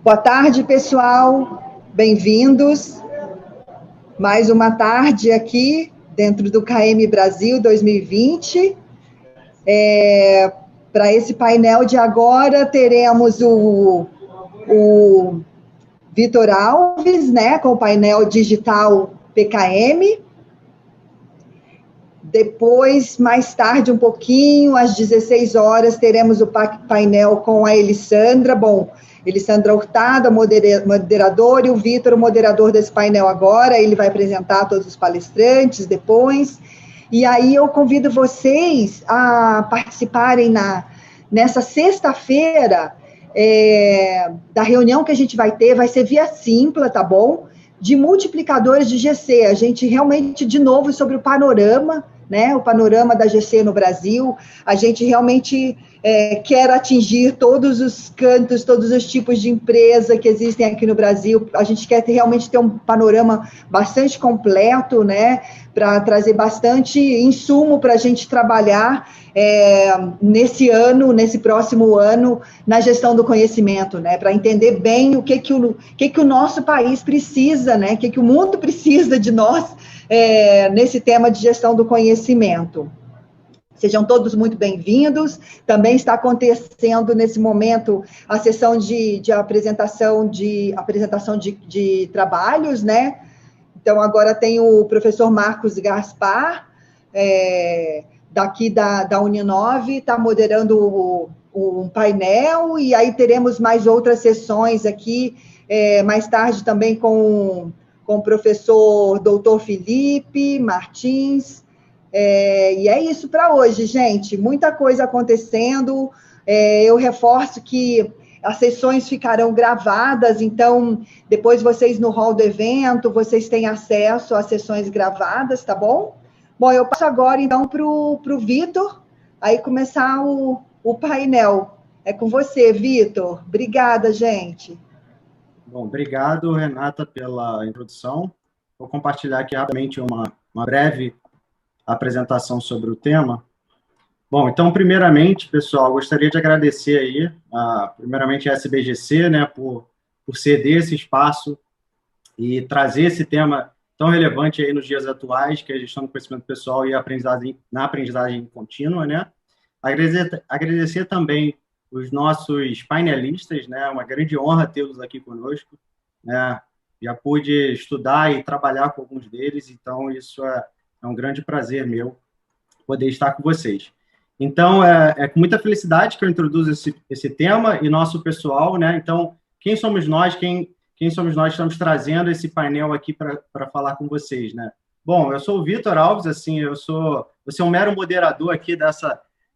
Boa tarde, pessoal. Bem-vindos. Mais uma tarde aqui dentro do KM Brasil 2020. Para esse painel de agora, teremos o Vitor Alves, né, com o painel digital PKM. Depois, mais tarde um pouquinho, às 16 horas, teremos o painel com a Elisandra. Bom, Elisandra Hurtado, moderadora, e o Vitor, o moderador desse painel agora. Ele vai apresentar todos os palestrantes depois. E aí eu convido vocês a participarem nessa sexta-feira da reunião que a gente vai ter, vai ser via Simpla, tá bom? De multiplicadores de GC. A gente realmente, de novo, sobre o panorama, né, o panorama da GC no Brasil. A gente realmente quer atingir todos os cantos, todos os tipos de empresa que existem aqui no Brasil. A gente quer realmente ter um panorama bastante completo, né, para trazer bastante insumo para a gente trabalhar nesse ano, nesse próximo ano, na gestão do conhecimento, né, para entender bem o que o nosso país precisa, né, o que o mundo precisa de nós nesse tema de gestão do conhecimento. Sejam todos muito bem-vindos. Também está acontecendo nesse momento a sessão de apresentação de trabalhos, né? Então, agora tem o professor Marcos Gaspar, daqui da Uninove, está moderando um painel, e aí teremos mais outras sessões aqui, mais tarde também com o professor doutor Felipe Martins. E é isso para hoje, gente. Muita coisa acontecendo. Eu reforço que as sessões ficarão gravadas, então, depois vocês no hall do evento, vocês têm acesso às sessões gravadas, tá bom? Bom, eu passo agora, então, para o Vitor, aí começar o painel. É com você, Vitor. Obrigada, gente. Bom, obrigado, Renata, pela introdução. Vou compartilhar aqui rapidamente uma breve apresentação sobre o tema. Bom, então, primeiramente, pessoal, gostaria de agradecer aí, primeiramente a SBGC, né, por ceder esse espaço e trazer esse tema tão relevante aí nos dias atuais, que é a gestão do conhecimento pessoal e na aprendizagem contínua, né. Agradecer também os nossos painelistas, né, uma grande honra tê-los aqui conosco, né, já pude estudar e trabalhar com alguns deles, então isso é um grande prazer meu poder estar com vocês. Então, é com muita felicidade que eu introduzo esse tema e nosso pessoal, né? Então, quem somos nós? Quem somos nós que estamos trazendo esse painel aqui para falar com vocês, né? Bom, eu sou o Vitor Alves, assim, eu sou um mero moderador aqui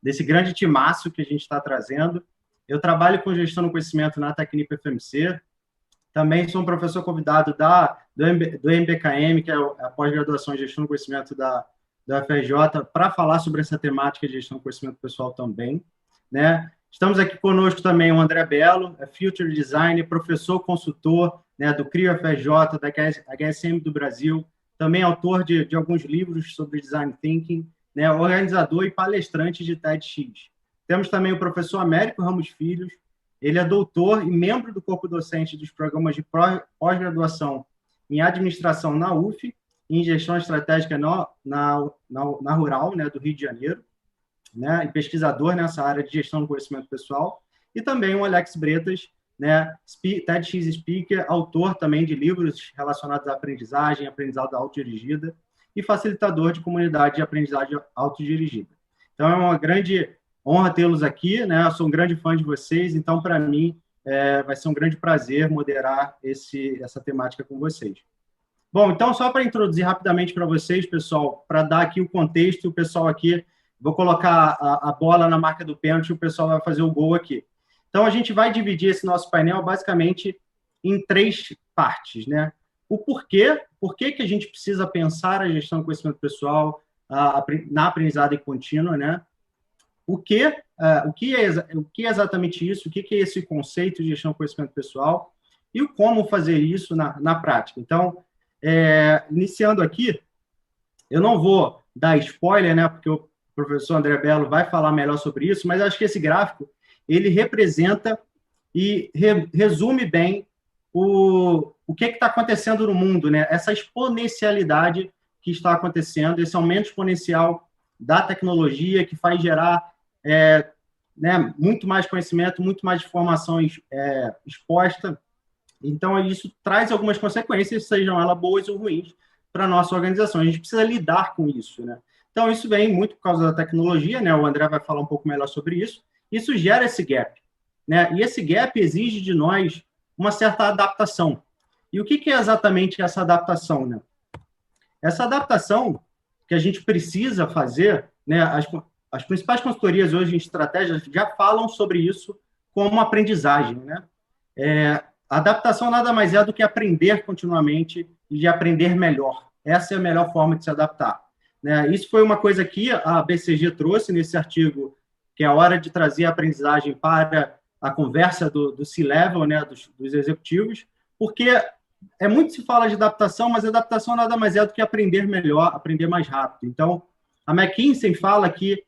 desse grande timaço que a gente está trazendo. Eu trabalho com gestão do conhecimento na Tecnip FMC. Também sou um professor convidado do MBKM, que é a pós-graduação em gestão do conhecimento da UFRJ, para falar sobre essa temática de gestão do conhecimento pessoal também, né? Estamos aqui conosco também o André Belo, Future Designer, professor consultor, né, do CRIO UFRJ, da HSM do Brasil, também autor de alguns livros sobre Design Thinking, né, organizador e palestrante de TEDx. Temos também o professor Américo Ramos Filhos. Ele é doutor e membro do corpo docente dos programas de pós-graduação em administração na UF, em gestão estratégica na Rural, né, do Rio de Janeiro, né, e pesquisador nessa área de gestão do conhecimento pessoal. E também o Alex Bretas, né, TEDx Speaker, autor também de livros relacionados à aprendizagem, aprendizado autodirigida, e facilitador de comunidade de aprendizagem autodirigida. Então, é uma grande honra tê-los aqui, né? Eu sou um grande fã de vocês, então, para mim, vai ser um grande prazer moderar essa temática com vocês. Bom, então, só para introduzir rapidamente para vocês, pessoal, para dar aqui o contexto, o pessoal aqui, vou colocar a bola na marca do pênalti, o pessoal vai fazer o gol aqui. Então, a gente vai dividir esse nosso painel, basicamente, em 3 partes, né? O porquê, por que a gente precisa pensar a gestão do conhecimento pessoal na aprendizagem contínua, né? O que é exatamente isso, o que é esse conceito de gestão do conhecimento pessoal e o como fazer isso na prática. Então, iniciando aqui, eu não vou dar spoiler, né, porque o professor André Belo vai falar melhor sobre isso, mas acho que esse gráfico, ele representa e resume bem o que está acontecendo no mundo, né? Essa exponencialidade que está acontecendo, esse aumento exponencial da tecnologia que faz gerar né, muito mais conhecimento, muito mais informação exposta. Então, isso traz algumas consequências, sejam elas boas ou ruins, para a nossa organização. A gente precisa lidar com isso, né? Então, isso vem muito por causa da tecnologia, né? O André vai falar um pouco melhor sobre isso. Isso gera esse gap, né? E esse gap exige de nós uma certa adaptação. E o que é exatamente essa adaptação, né? Essa adaptação que a gente precisa fazer, né? As principais consultorias hoje em estratégias já falam sobre isso como aprendizagem, né? A adaptação nada mais é do que aprender continuamente e de aprender melhor. Essa é a melhor forma de se adaptar, né? Isso foi uma coisa que a BCG trouxe nesse artigo, que é a hora de trazer a aprendizagem para a conversa do C-Level, né, dos executivos, porque muito se fala de adaptação, mas adaptação nada mais é do que aprender melhor, aprender mais rápido. Então, a McKinsey fala que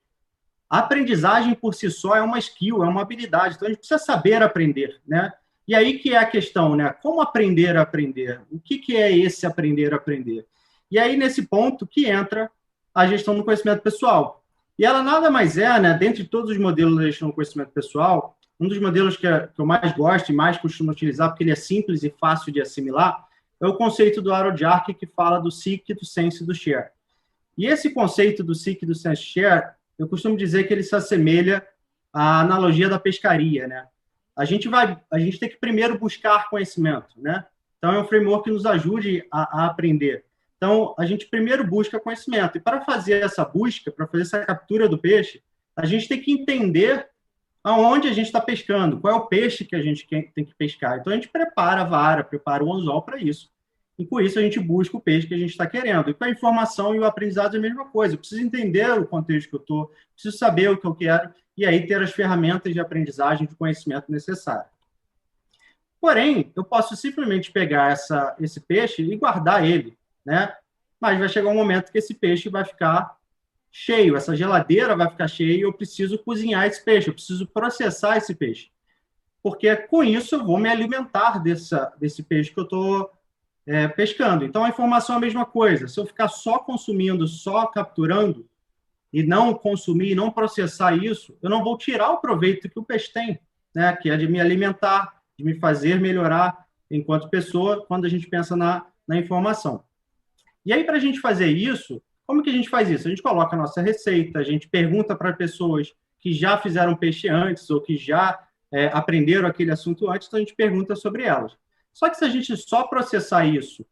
a aprendizagem por si só é uma skill, é uma habilidade, então a gente precisa saber aprender, né? E aí que é a questão, né? Como aprender a aprender? O que é esse aprender a aprender? E aí, nesse ponto, que entra a gestão do conhecimento pessoal. E ela nada mais é, né? Dentre todos os modelos da gestão do conhecimento pessoal, um dos modelos que eu mais gosto e mais costumo utilizar, porque ele é simples e fácil de assimilar, é o conceito do Harold Ark, que fala do seek, do sense e do share. E esse conceito do seek, do sense e share, eu costumo dizer que ele se assemelha à analogia da pescaria, né? A gente tem que primeiro buscar conhecimento, né? Então, é um framework que nos ajude a aprender. Então, a gente primeiro busca conhecimento. E para fazer essa busca, para fazer essa captura do peixe, a gente tem que entender aonde a gente está pescando, qual é o peixe que a gente tem que pescar. Então, a gente prepara a vara, prepara o anzol para isso. E com isso, a gente busca o peixe que a gente está querendo. E com a informação e o aprendizado é a mesma coisa. Eu preciso entender o contexto que eu estou, preciso saber o que eu quero, e aí ter as ferramentas de aprendizagem, de conhecimento necessário. Porém, eu posso simplesmente pegar esse peixe e guardar ele, né? Mas vai chegar um momento que esse peixe vai ficar cheio, essa geladeira vai ficar cheia e eu preciso cozinhar esse peixe, eu preciso processar esse peixe. Porque com isso eu vou me alimentar desse peixe que eu estou pescando. Então, a informação é a mesma coisa. Se eu ficar só consumindo, só capturando, e não consumir, não processar isso, eu não vou tirar o proveito que o peixe tem, né? Que é de me alimentar, de me fazer melhorar enquanto pessoa, quando a gente pensa na informação. E aí, para a gente fazer isso, como que a gente faz isso? A gente coloca a nossa receita, a gente pergunta para pessoas que já fizeram peixe antes ou que já aprenderam aquele assunto antes, então a gente pergunta sobre elas. Só que se a gente só processar isso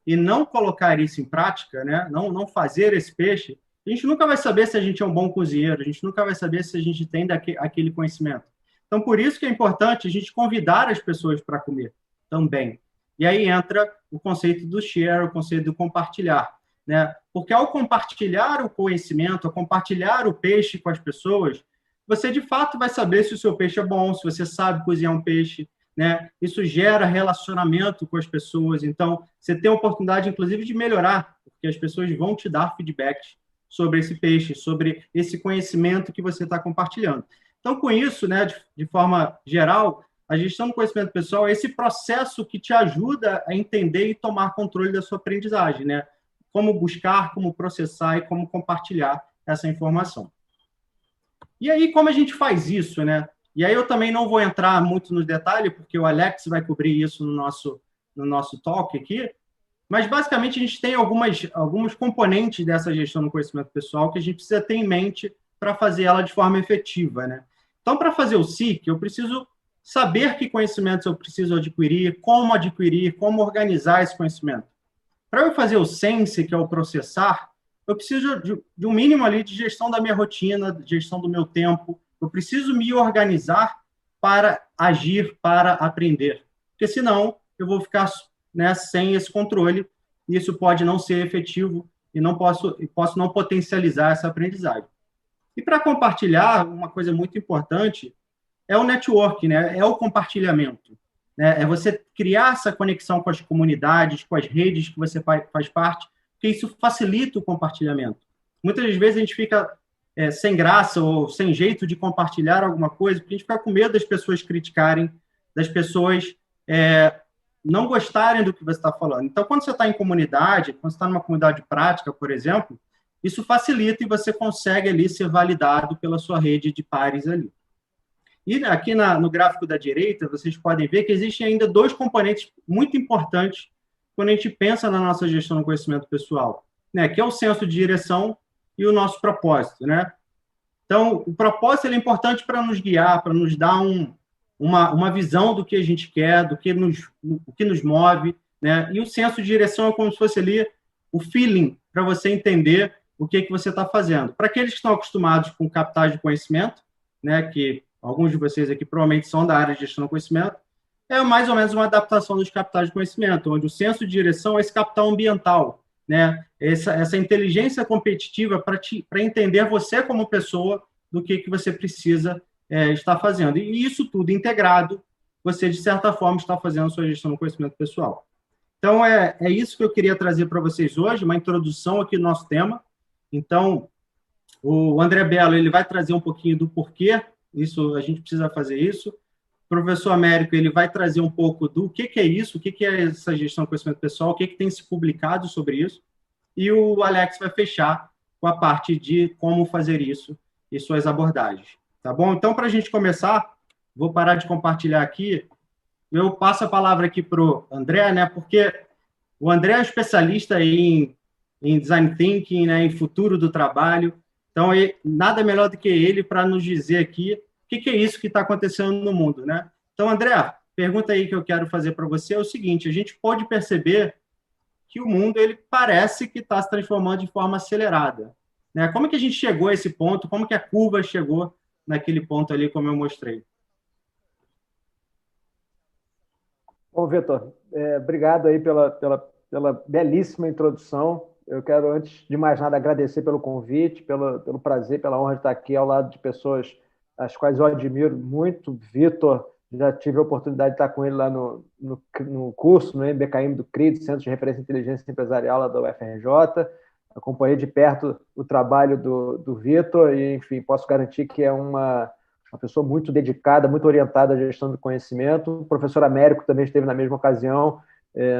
e não colocar isso em prática, né? Não fazer esse peixe, a gente nunca vai saber se a gente é um bom cozinheiro, a gente nunca vai saber se a gente tem aquele conhecimento. Então, por isso que é importante a gente convidar as pessoas para comer também. E aí entra o conceito do share, o conceito do compartilhar, né? Porque ao compartilhar o conhecimento, ao compartilhar o peixe com as pessoas, você de fato vai saber se o seu peixe é bom, se você sabe cozinhar um peixe, né? Isso gera relacionamento com as pessoas. Então, você tem a oportunidade, inclusive, de melhorar, porque as pessoas vão te dar feedbacks sobre esse peixe, sobre esse conhecimento que você está compartilhando. Então, com isso, né, de forma geral, a gestão do conhecimento pessoal é esse processo que te ajuda a entender e tomar controle da sua aprendizagem, né? Como buscar, como processar e como compartilhar essa informação. E aí, como a gente faz isso, né? E aí eu também não vou entrar muito no detalhe, porque o Alex vai cobrir isso no nosso talk aqui, mas, basicamente, a gente tem alguns componentes dessa gestão do conhecimento pessoal que a gente precisa ter em mente para fazer ela de forma efetiva, né? Então, para fazer o SEEK, eu preciso saber que conhecimentos eu preciso adquirir, como organizar esse conhecimento. Para eu fazer o Sense, que é o processar, eu preciso de um mínimo ali de gestão da minha rotina, de gestão do meu tempo. Eu preciso me organizar para agir, para aprender. Porque, senão, eu vou ficar, né, sem esse controle, e isso pode não ser efetivo e posso não potencializar essa aprendizagem. E para compartilhar, uma coisa muito importante é o network, né? É o compartilhamento, né? É você criar essa conexão com as comunidades, com as redes que você faz parte, porque isso facilita o compartilhamento. Muitas vezes a gente fica sem graça ou sem jeito de compartilhar alguma coisa, porque a gente fica com medo das pessoas criticarem, das pessoas não gostarem do que você está falando. Então, quando você está em comunidade, quando você está numa comunidade prática, por exemplo, isso facilita e você consegue ali ser validado pela sua rede de pares ali. E aqui no gráfico da direita, vocês podem ver que existem ainda dois componentes muito importantes quando a gente pensa na nossa gestão do conhecimento pessoal, né? Que é o senso de direção e o nosso propósito, né? Então, o propósito é importante para nos guiar, para nos dar uma visão do que a gente quer, o que nos move, né? E o senso de direção é como se fosse ali o feeling para você entender o que você está fazendo. Para aqueles que estão acostumados com capitais de conhecimento, né? Que alguns de vocês aqui provavelmente são da área de gestão do conhecimento, é mais ou menos uma adaptação dos capitais de conhecimento, onde o senso de direção é esse capital ambiental, né? Essa inteligência competitiva para entender você como pessoa do que você precisa estar fazendo. E isso tudo integrado, você, de certa forma, está fazendo a sua gestão do conhecimento pessoal. Então, é isso que eu queria trazer para vocês hoje, uma introdução aqui do nosso tema. Então, o André Bello ele vai trazer um pouquinho do porquê isso, a gente precisa fazer isso. O professor Américo ele vai trazer um pouco do que é isso, o que é essa gestão do conhecimento pessoal, o que tem se publicado sobre isso. E o Alex vai fechar com a parte de como fazer isso e suas abordagens. Tá bom? Então, para a gente começar, vou parar de compartilhar aqui. Eu passo a palavra aqui para o André, né? Porque o André é especialista em design thinking, né? Em futuro do trabalho. Então, nada melhor do que ele para nos dizer aqui o que é isso que está acontecendo no mundo, né? Então, André, pergunta aí que eu quero fazer para você é o seguinte: a gente pode perceber que o mundo ele parece que está se transformando de forma acelerada, né? Como é que a gente chegou a esse ponto? Como que a curva chegou naquele ponto ali, como eu mostrei? Bom, Vitor, obrigado aí pela belíssima introdução. Eu quero, antes de mais nada, agradecer pelo convite, pelo prazer, pela honra de estar aqui ao lado de pessoas as quais eu admiro muito. Vitor, já tive a oportunidade de estar com ele lá no curso, no MBKM do CRID, Centro de Referência em Inteligência Empresarial lá da UFRJ. Acompanhei de perto o trabalho do Vitor e, enfim, posso garantir que é uma pessoa muito dedicada, muito orientada à gestão do conhecimento. O professor Américo também esteve na mesma ocasião,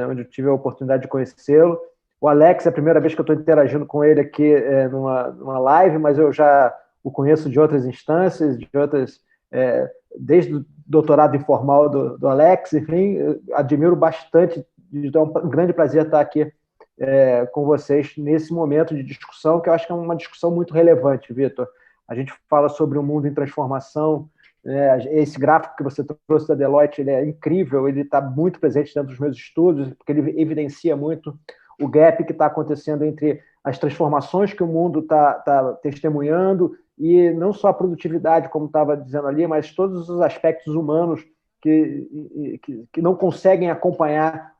onde eu tive a oportunidade de conhecê-lo. O Alex é a primeira vez que eu estou interagindo com ele aqui numa live, mas eu já o conheço de outras instâncias, desde o doutorado informal do Alex, enfim, admiro bastante, é um grande prazer estar aqui com vocês nesse momento de discussão, que eu acho que é uma discussão muito relevante, Vitor. A gente fala sobre um mundo em transformação. Esse gráfico que você trouxe da Deloitte ele é incrível, ele está muito presente dentro dos meus estudos, porque ele evidencia muito o gap que está acontecendo entre as transformações que o mundo está testemunhando e não só a produtividade, como estava dizendo ali, mas todos os aspectos humanos que não conseguem acompanhar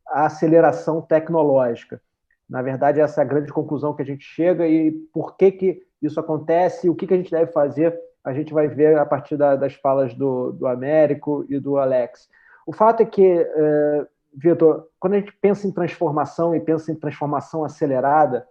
a aceleração tecnológica. Na verdade, essa é a grande conclusão que a gente chega e por que isso acontece, o que a gente deve fazer, a gente vai ver a partir das falas do Américo e do Alex. O fato é que, Vitor, quando a gente pensa em transformação e pensa em transformação acelerada,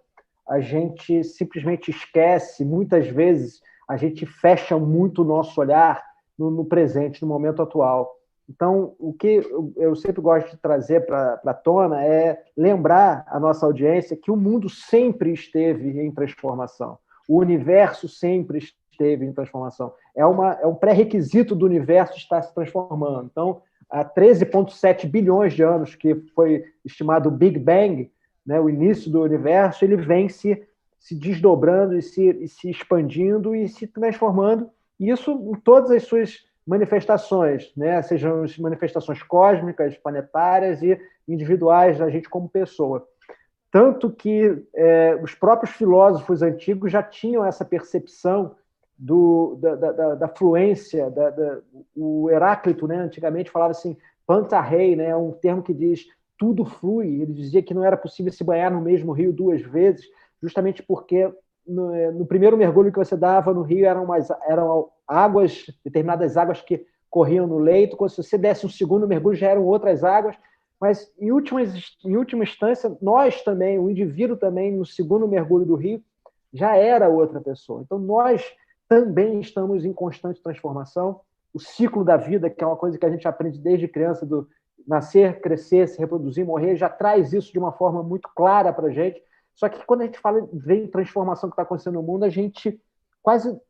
a gente simplesmente esquece, muitas vezes, a gente fecha muito o nosso olhar no presente, no momento atual. Então, o que eu sempre gosto de trazer para a tona é lembrar a nossa audiência que o mundo sempre esteve em transformação. O universo sempre esteve em transformação. É um pré-requisito do universo estar se transformando. Então, há 13,7 bilhões de anos, que foi estimado o Big Bang, né, o início do universo, ele vem se desdobrando e se expandindo e se transformando. Isso em todas as suas manifestações, né? Sejam manifestações cósmicas, planetárias e individuais da gente como pessoa. Tanto que os próprios filósofos antigos já tinham essa percepção da fluência. O Heráclito, né, antigamente falava assim, pantarrei, né, um termo que diz tudo flui. Ele dizia que não era possível se banhar no mesmo rio duas vezes, justamente porque no primeiro mergulho que você dava no rio eram águas, determinadas águas que corriam no leito. Quando você desse um segundo mergulho já eram outras águas. Mas, em última instância, nós também, o indivíduo também, no segundo mergulho do rio, já era outra pessoa. Então, nós também estamos em constante transformação o ciclo da vida, que é uma coisa que a gente aprende desde criança, do nascer, crescer, se reproduzir, morrer, já traz isso de uma forma muito clara para a gente. Só que quando a gente fala vem transformação que está acontecendo no mundo, a gente quase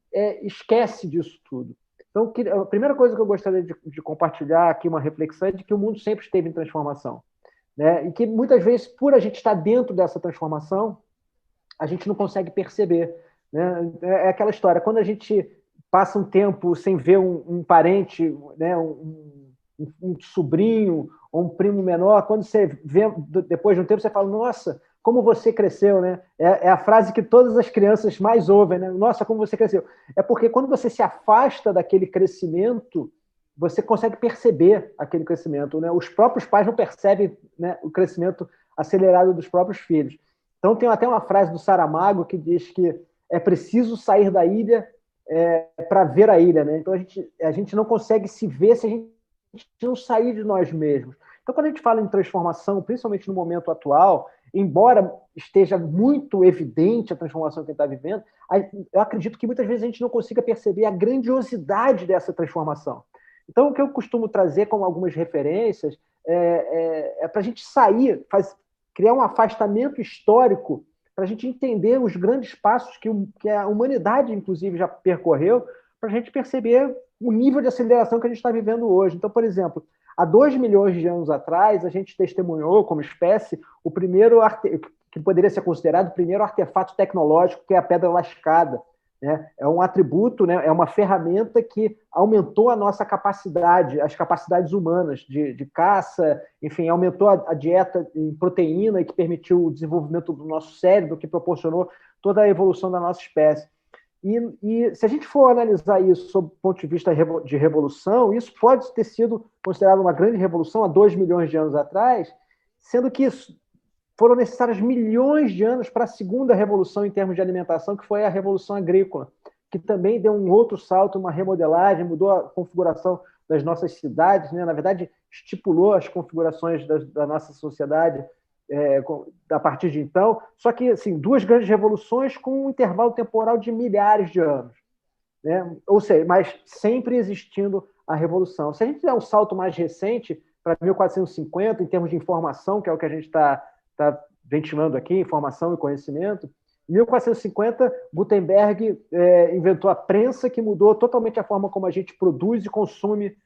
esquece disso tudo. Então, a primeira coisa que eu gostaria de compartilhar aqui, uma reflexão, é de que o mundo sempre esteve em transformação, né? E que muitas vezes, por a gente estar dentro dessa transformação, a gente não consegue perceber, né? É aquela história, quando a gente passa um tempo sem ver um parente, né, um sobrinho ou um primo menor, quando você vê, depois de um tempo, você fala, nossa, como você cresceu, né? É a frase que todas as crianças mais ouvem, né? Nossa, como você cresceu. É porque quando você se afasta daquele crescimento, você consegue perceber aquele crescimento, né? Os próprios pais não percebem, né, o crescimento acelerado dos próprios filhos. Então, tem até uma frase do Saramago que diz que é preciso sair da ilha para ver a ilha, né? Então, a gente não consegue se ver se a gente não sair de nós mesmos. Então, quando a gente fala em transformação, principalmente no momento atual, embora esteja muito evidente a transformação que a gente está vivendo, eu acredito que muitas vezes a gente não consiga perceber a grandiosidade dessa transformação. Então, o que eu costumo trazer como algumas referências é para a gente sair, criar um afastamento histórico para a gente entender os grandes passos que a humanidade, inclusive, já percorreu, para a gente perceber o nível de aceleração que a gente está vivendo hoje. Então, por exemplo, há 2 milhões de anos atrás, a gente testemunhou, como espécie, o primeiro que poderia ser considerado o primeiro artefato tecnológico, que é a pedra lascada, né? É um atributo, né? É uma ferramenta que aumentou a nossa capacidade, as capacidades humanas de caça, enfim, aumentou a dieta em proteína e que permitiu o desenvolvimento do nosso cérebro, que proporcionou toda a evolução da nossa espécie. E se a gente for analisar isso sob o ponto de vista de revolução, isso pode ter sido considerado uma grande revolução há 2 milhões de anos atrás, sendo que foram necessários milhões de anos para a segunda revolução em termos de alimentação, que foi a Revolução Agrícola, que também deu um outro salto, uma remodelagem, mudou a configuração das nossas cidades, né? Na verdade, estipulou as configurações da nossa sociedade a partir de então. Só que, assim, 2 grandes revoluções com um intervalo temporal de milhares de anos, né? Ou seja, mas sempre existindo a revolução. Se a gente der um salto mais recente, para 1450, em termos de informação, que é o que a gente está ventilando aqui, informação e conhecimento, em 1450, Gutenberg inventou a prensa, que mudou totalmente a forma como a gente produz e consome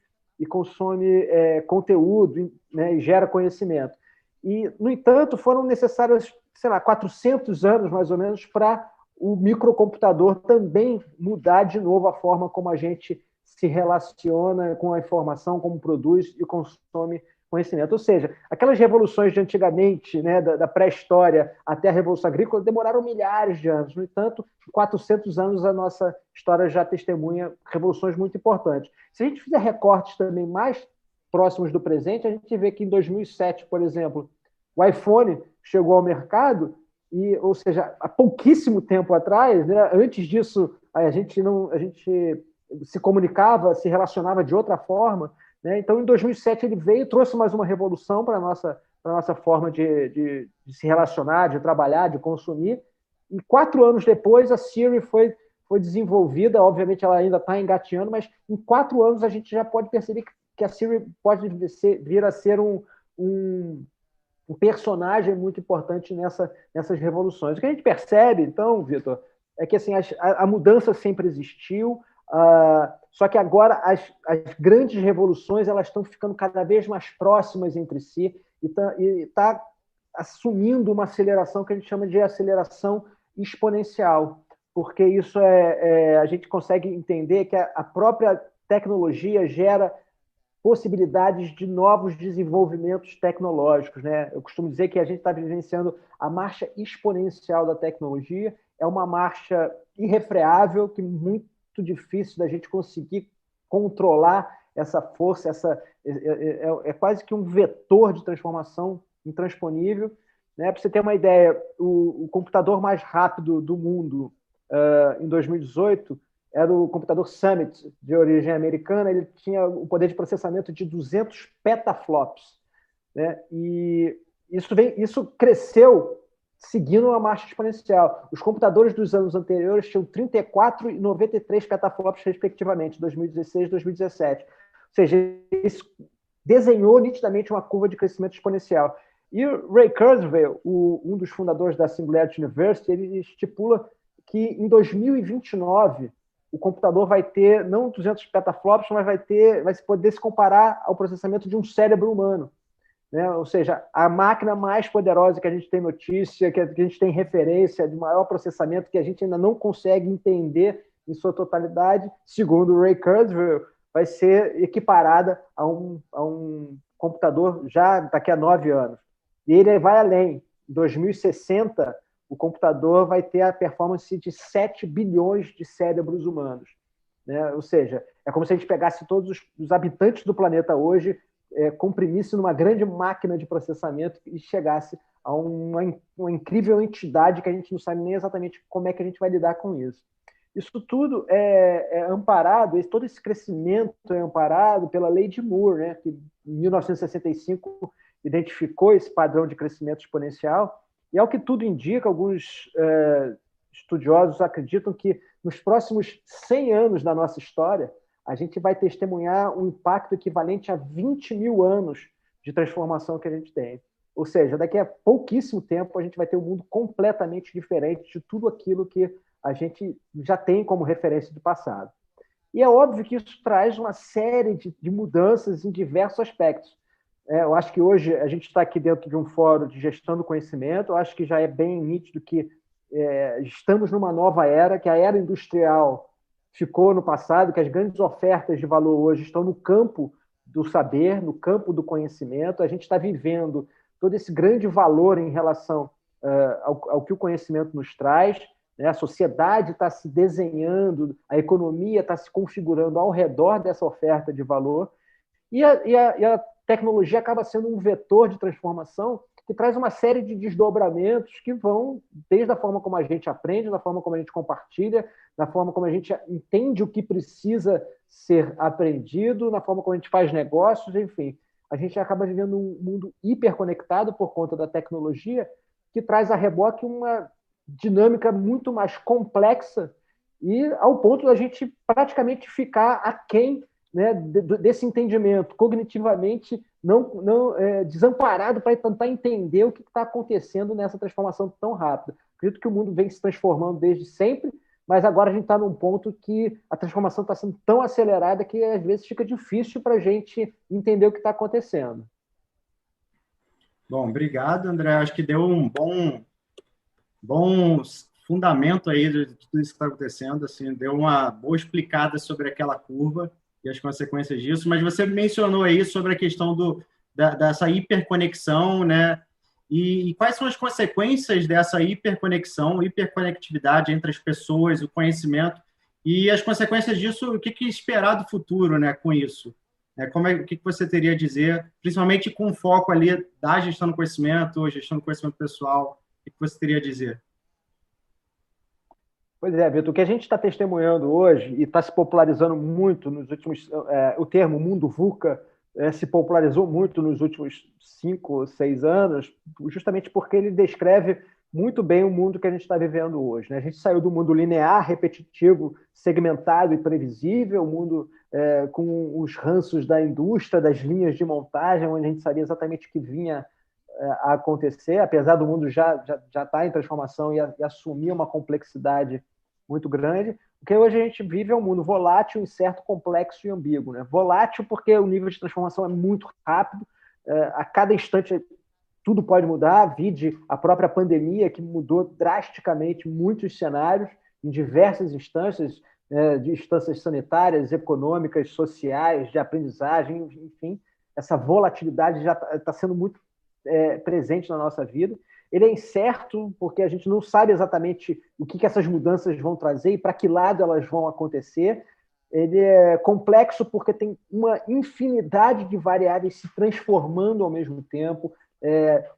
conteúdo, né, e gera conhecimento. E, no entanto, foram necessários, sei lá, 400 anos, mais ou menos, para o microcomputador também mudar de novo a forma como a gente se relaciona com a informação, como produz e consome conhecimento. Ou seja, aquelas revoluções de antigamente, né, da pré-história até a Revolução Agrícola, demoraram milhares de anos. No entanto, em 400 anos, a nossa história já testemunha revoluções muito importantes. Se a gente fizer recortes também mais próximos do presente, a gente vê que em 2007, por exemplo, o iPhone chegou ao mercado, ou seja, há pouquíssimo tempo atrás, né, antes disso, a gente se comunicava, se relacionava de outra forma, né? Então, em 2007, ele veio e trouxe mais uma revolução para a nossa forma de se relacionar, de trabalhar, de consumir. E 4 anos depois, a Siri foi desenvolvida. Obviamente, ela ainda está engateando, mas em 4 anos a gente já pode perceber que a Siri pode vir a ser um personagem muito importante nessas revoluções. O que a gente percebe, então, Vitor, é que assim, a mudança sempre existiu, só que agora as grandes revoluções elas estão ficando cada vez mais próximas entre si e está assumindo uma aceleração que a gente chama de aceleração exponencial, porque isso a gente consegue entender que a própria tecnologia gera possibilidades de novos desenvolvimentos tecnológicos, né? Eu costumo dizer que a gente está vivenciando a marcha exponencial da tecnologia, é uma marcha irrefreável, que muito difícil da gente conseguir controlar essa força, é quase que um vetor de transformação intransponível, né? Para você ter uma ideia, o computador mais rápido do mundo em 2018 era o computador Summit, de origem americana. Ele tinha o poder de processamento de 200 petaflops, né? E isso cresceu seguindo uma marcha exponencial. Os computadores dos anos anteriores tinham 34 e 93 petaflops, respectivamente, 2016 e 2017. Ou seja, isso desenhou nitidamente uma curva de crescimento exponencial. E o Ray Kurzweil, um dos fundadores da Singularity University, ele estipula que em 2029 o computador vai ter não 200 petaflops, mas vai poder se comparar ao processamento de um cérebro humano. Né? Ou seja, a máquina mais poderosa que a gente tem notícia, que a gente tem referência, de maior processamento, que a gente ainda não consegue entender em sua totalidade, segundo o Ray Kurzweil, vai ser equiparada a um computador já daqui a 9 anos. E ele vai além. Em 2060, o computador vai ter a performance de 7 bilhões de cérebros humanos. Né? Ou seja, é como se a gente pegasse todos os habitantes do planeta hoje, comprimisse numa grande máquina de processamento e chegasse a uma incrível entidade que a gente não sabe nem exatamente como é que a gente vai lidar com isso. Isso tudo é amparado, todo esse crescimento é amparado pela lei de Moore, né, que em 1965 identificou esse padrão de crescimento exponencial, e ao que tudo indica, alguns estudiosos acreditam que nos próximos 100 anos da nossa história, a gente vai testemunhar um impacto equivalente a 20 mil anos de transformação que a gente tem. Ou seja, daqui a pouquíssimo tempo a gente vai ter um mundo completamente diferente de tudo aquilo que a gente já tem como referência do passado. E é óbvio que isso traz uma série de mudanças em diversos aspectos. Eu acho que hoje a gente está aqui dentro de um fórum de gestão do conhecimento, eu acho que já é bem nítido que estamos numa nova era, que a era industrial ficou no passado, que as grandes ofertas de valor hoje estão no campo do saber, no campo do conhecimento. A gente está vivendo todo esse grande valor em relação ao que o conhecimento nos traz. Né? A sociedade está se desenhando, a economia está se configurando ao redor dessa oferta de valor. E a tecnologia acaba sendo um vetor de transformação que traz uma série de desdobramentos que vão desde a forma como a gente aprende, da forma como a gente compartilha, da forma como a gente entende o que precisa ser aprendido, na forma como a gente faz negócios, enfim. A gente acaba vivendo um mundo hiperconectado por conta da tecnologia, que traz a reboque uma dinâmica muito mais complexa e ao ponto da gente praticamente ficar aquém, né, desse entendimento, cognitivamente desamparado para tentar entender o que está acontecendo nessa transformação tão rápida. Acredito que o mundo vem se transformando desde sempre, mas agora a gente está num ponto que a transformação está sendo tão acelerada que às vezes fica difícil para a gente entender o que está acontecendo. Bom, obrigado, André. Acho que deu um bom fundamento aí de tudo isso que está acontecendo. Assim, deu uma boa explicada sobre aquela curva e as consequências disso, mas você mencionou aí sobre a questão dessa hiperconexão, né? E quais são as consequências dessa hiperconectividade entre as pessoas, o conhecimento, e as consequências disso, o que esperar do futuro, né, com isso? O que você teria a dizer, principalmente com foco ali da gestão do conhecimento, gestão do conhecimento pessoal, o que você teria a dizer? Pois é, Vitor, o que a gente está testemunhando hoje e está se popularizando muito nos últimos... o termo mundo VUCA se popularizou muito nos últimos 5 ou 6 anos, justamente porque ele descreve muito bem o mundo que a gente está vivendo hoje. Né? A gente saiu do mundo linear, repetitivo, segmentado e previsível, o mundo com os ranços da indústria, das linhas de montagem, onde a gente sabia exatamente o que vinha a acontecer, apesar do mundo já estar em transformação e assumir uma complexidade muito grande. O que hoje a gente vive é um mundo volátil, incerto, complexo e ambíguo. Né? Volátil porque o nível de transformação é muito rápido, a cada instante tudo pode mudar, vide a própria pandemia, que mudou drasticamente muitos cenários em diversas instâncias, de instâncias sanitárias, econômicas, sociais, de aprendizagem, enfim. Essa volatilidade já está sendo muito presente na nossa vida. Ele é incerto porque a gente não sabe exatamente o que essas mudanças vão trazer e para que lado elas vão acontecer. Ele é complexo porque tem uma infinidade de variáveis se transformando ao mesmo tempo.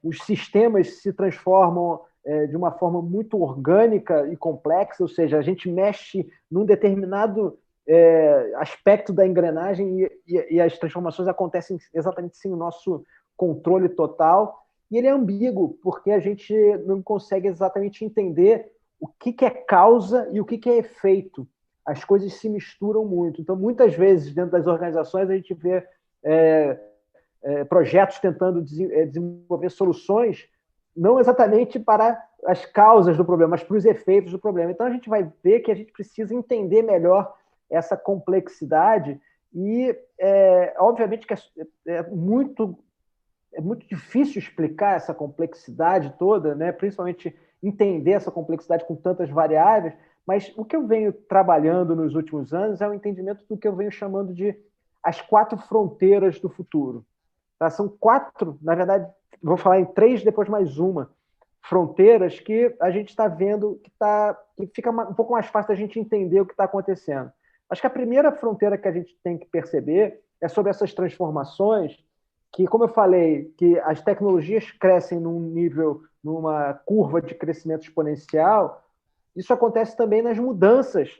Os sistemas se transformam de uma forma muito orgânica e complexa, ou seja, a gente mexe num determinado aspecto da engrenagem e as transformações acontecem exatamente sem o nosso controle total. e ele é ambíguo, porque a gente não consegue exatamente entender o que é causa e o que é efeito. As coisas se misturam muito. Então, muitas vezes, dentro das organizações, a gente vê projetos tentando desenvolver soluções, não exatamente para as causas do problema, mas para os efeitos do problema. Então, a gente vai ver que a gente precisa entender melhor essa complexidade e, obviamente, que é muito difícil explicar essa complexidade toda, né? Principalmente entender essa complexidade com tantas variáveis, mas o que eu venho trabalhando nos últimos anos é o entendimento do que eu venho chamando de as 4 fronteiras do futuro. Tá? São 4, na verdade, vou falar em 3, depois mais uma, fronteiras que a gente está vendo que fica um pouco mais fácil da gente entender o que está acontecendo. Acho que a primeira fronteira que a gente tem que perceber é sobre essas transformações que, como eu falei, que as tecnologias crescem numa curva de crescimento exponencial. Isso acontece também nas mudanças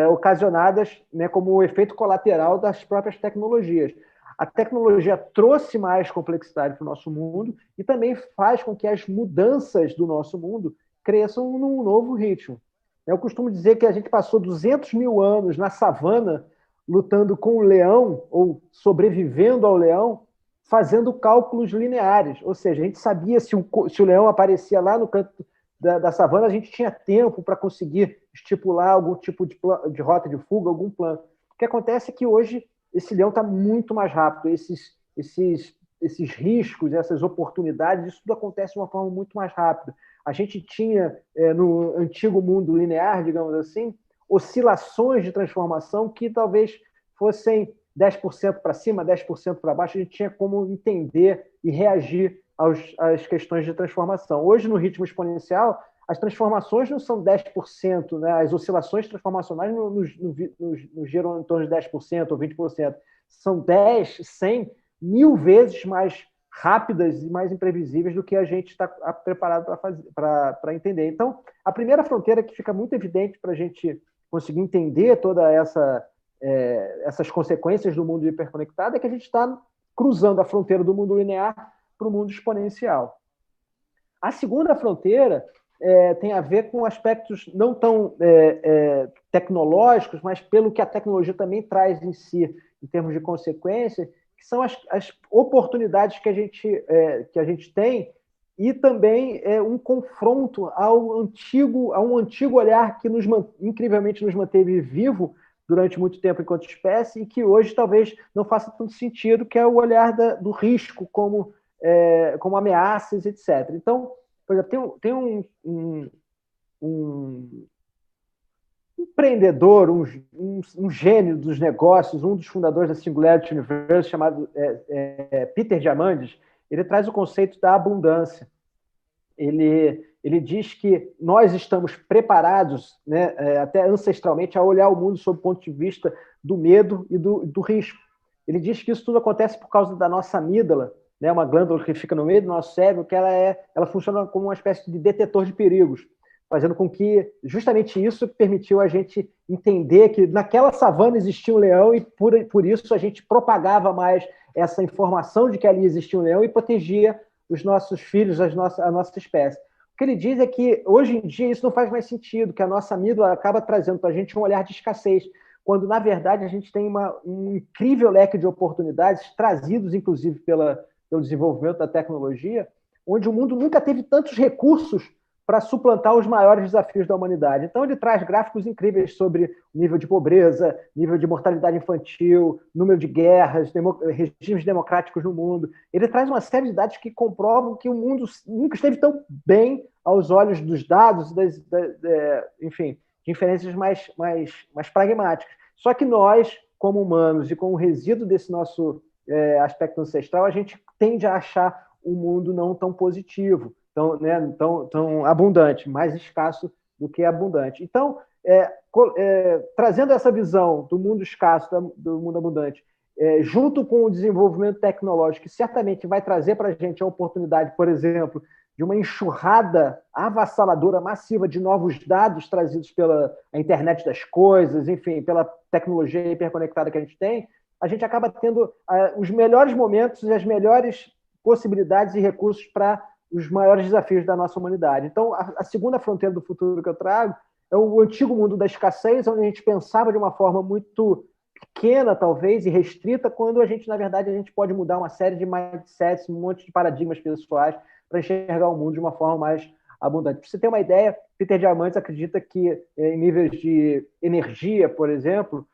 ocasionadas, né, como o efeito colateral das próprias tecnologias. A tecnologia trouxe mais complexidade para o nosso mundo e também faz com que as mudanças do nosso mundo cresçam num novo ritmo. Eu costumo dizer que a gente passou 200 mil anos na savana lutando com o leão ou sobrevivendo ao leão, fazendo cálculos lineares. Ou seja, a gente sabia se o leão aparecia lá no canto da savana, a gente tinha tempo para conseguir estipular algum tipo de rota de fuga, algum plano. O que acontece é que hoje esse leão está muito mais rápido. Esses riscos, essas oportunidades, isso tudo acontece de uma forma muito mais rápida. A gente tinha, no antigo mundo linear, digamos assim, oscilações de transformação que talvez fossem 10% para cima, 10% para baixo. A gente tinha como entender e reagir às questões de transformação. Hoje, no ritmo exponencial, as transformações não são 10%, né? As oscilações transformacionais não giram em torno de 10% ou 20%. São 10, 100, 1000 vezes mais rápidas e mais imprevisíveis do que a gente está preparado para entender. Então, a primeira fronteira que fica muito evidente para a gente conseguir entender todas essas consequências do mundo hiperconectado é que a gente está cruzando a fronteira do mundo linear para o mundo exponencial. A segunda fronteira tem a ver com aspectos não tão tecnológicos, mas pelo que a tecnologia também traz em si, em termos de consequência, que são as oportunidades que a gente tem e também um confronto a um antigo olhar que incrivelmente nos manteve vivo durante muito tempo enquanto espécie e que hoje talvez não faça tanto sentido, que é o olhar do risco como ameaças, etc. Então, por exemplo, tem um empreendedor, um gênio dos negócios, um dos fundadores da Singularity University, chamado Peter Diamandis. Ele traz o conceito da abundância. Ele diz que nós estamos preparados, né, até ancestralmente, a olhar o mundo sob o ponto de vista do medo e do risco. Ele diz que isso tudo acontece por causa da nossa amígdala, né, uma glândula que fica no meio do nosso cérebro, que ela funciona como uma espécie de detetor de perigos, fazendo com que justamente isso permitiu a gente entender que naquela savana existia um leão e por isso a gente propagava mais essa informação de que ali existia um leão e protegia os nossos filhos, a nossa espécie. O que ele diz é que hoje em dia isso não faz mais sentido, que a nossa amígdala acaba trazendo para a gente um olhar de escassez, quando na verdade a gente tem um incrível leque de oportunidades trazidos inclusive pelo desenvolvimento da tecnologia, onde o mundo nunca teve tantos recursos para suplantar os maiores desafios da humanidade. Então, ele traz gráficos incríveis sobre o nível de pobreza, nível de mortalidade infantil, número de guerras, regimes democráticos no mundo. Ele traz uma série de dados que comprovam que o mundo nunca esteve tão bem aos olhos dos dados, enfim, de inferências mais pragmáticas. Só que nós, como humanos, e com o resíduo desse nosso aspecto ancestral, a gente tende a achar o mundo não tão positivo, tão abundante, mais escasso do que abundante. Então, trazendo essa visão do mundo escasso, do mundo abundante, junto com o desenvolvimento tecnológico, que certamente vai trazer para a gente a oportunidade, por exemplo, de uma enxurrada avassaladora, massiva de novos dados trazidos pela internet das coisas, enfim, pela tecnologia hiperconectada que a gente tem, a gente acaba tendo os melhores momentos e as melhores possibilidades e recursos para os maiores desafios da nossa humanidade. Então, a segunda fronteira do futuro que eu trago é o antigo mundo da escassez, onde a gente pensava de uma forma muito pequena, talvez, e restrita, quando na verdade, a gente pode mudar uma série de mindsets, um monte de paradigmas pessoais para enxergar o mundo de uma forma mais abundante. Para você ter uma ideia, Peter Diamandis acredita que em níveis de energia, por exemplo,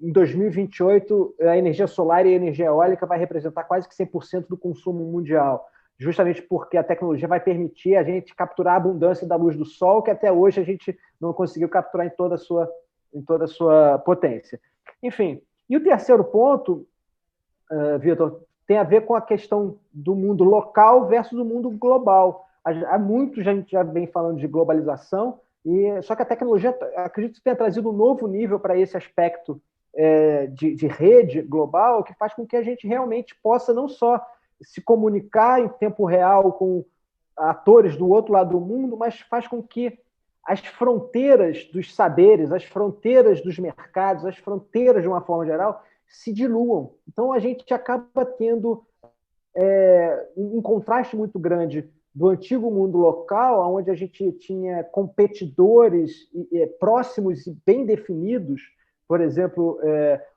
em 2028, a energia solar e a energia eólica vai representar quase que 100% do consumo mundial, justamente porque a tecnologia vai permitir a gente capturar a abundância da luz do sol, que até hoje a gente não conseguiu capturar em toda a sua potência. Enfim, e o terceiro ponto, Vitor, tem a ver com a questão do mundo local versus o mundo global. Há muito a gente já vem falando de globalização, só que a tecnologia, acredito que tenha trazido um novo nível para esse aspecto de rede global, que faz com que a gente realmente possa não só se comunicar em tempo real com atores do outro lado do mundo, mas faz com que as fronteiras dos saberes, as fronteiras dos mercados, as fronteiras, de uma forma geral, se diluam. Então, a gente acaba tendo um contraste muito grande do antigo mundo local, onde a gente tinha competidores próximos e bem definidos. Por exemplo,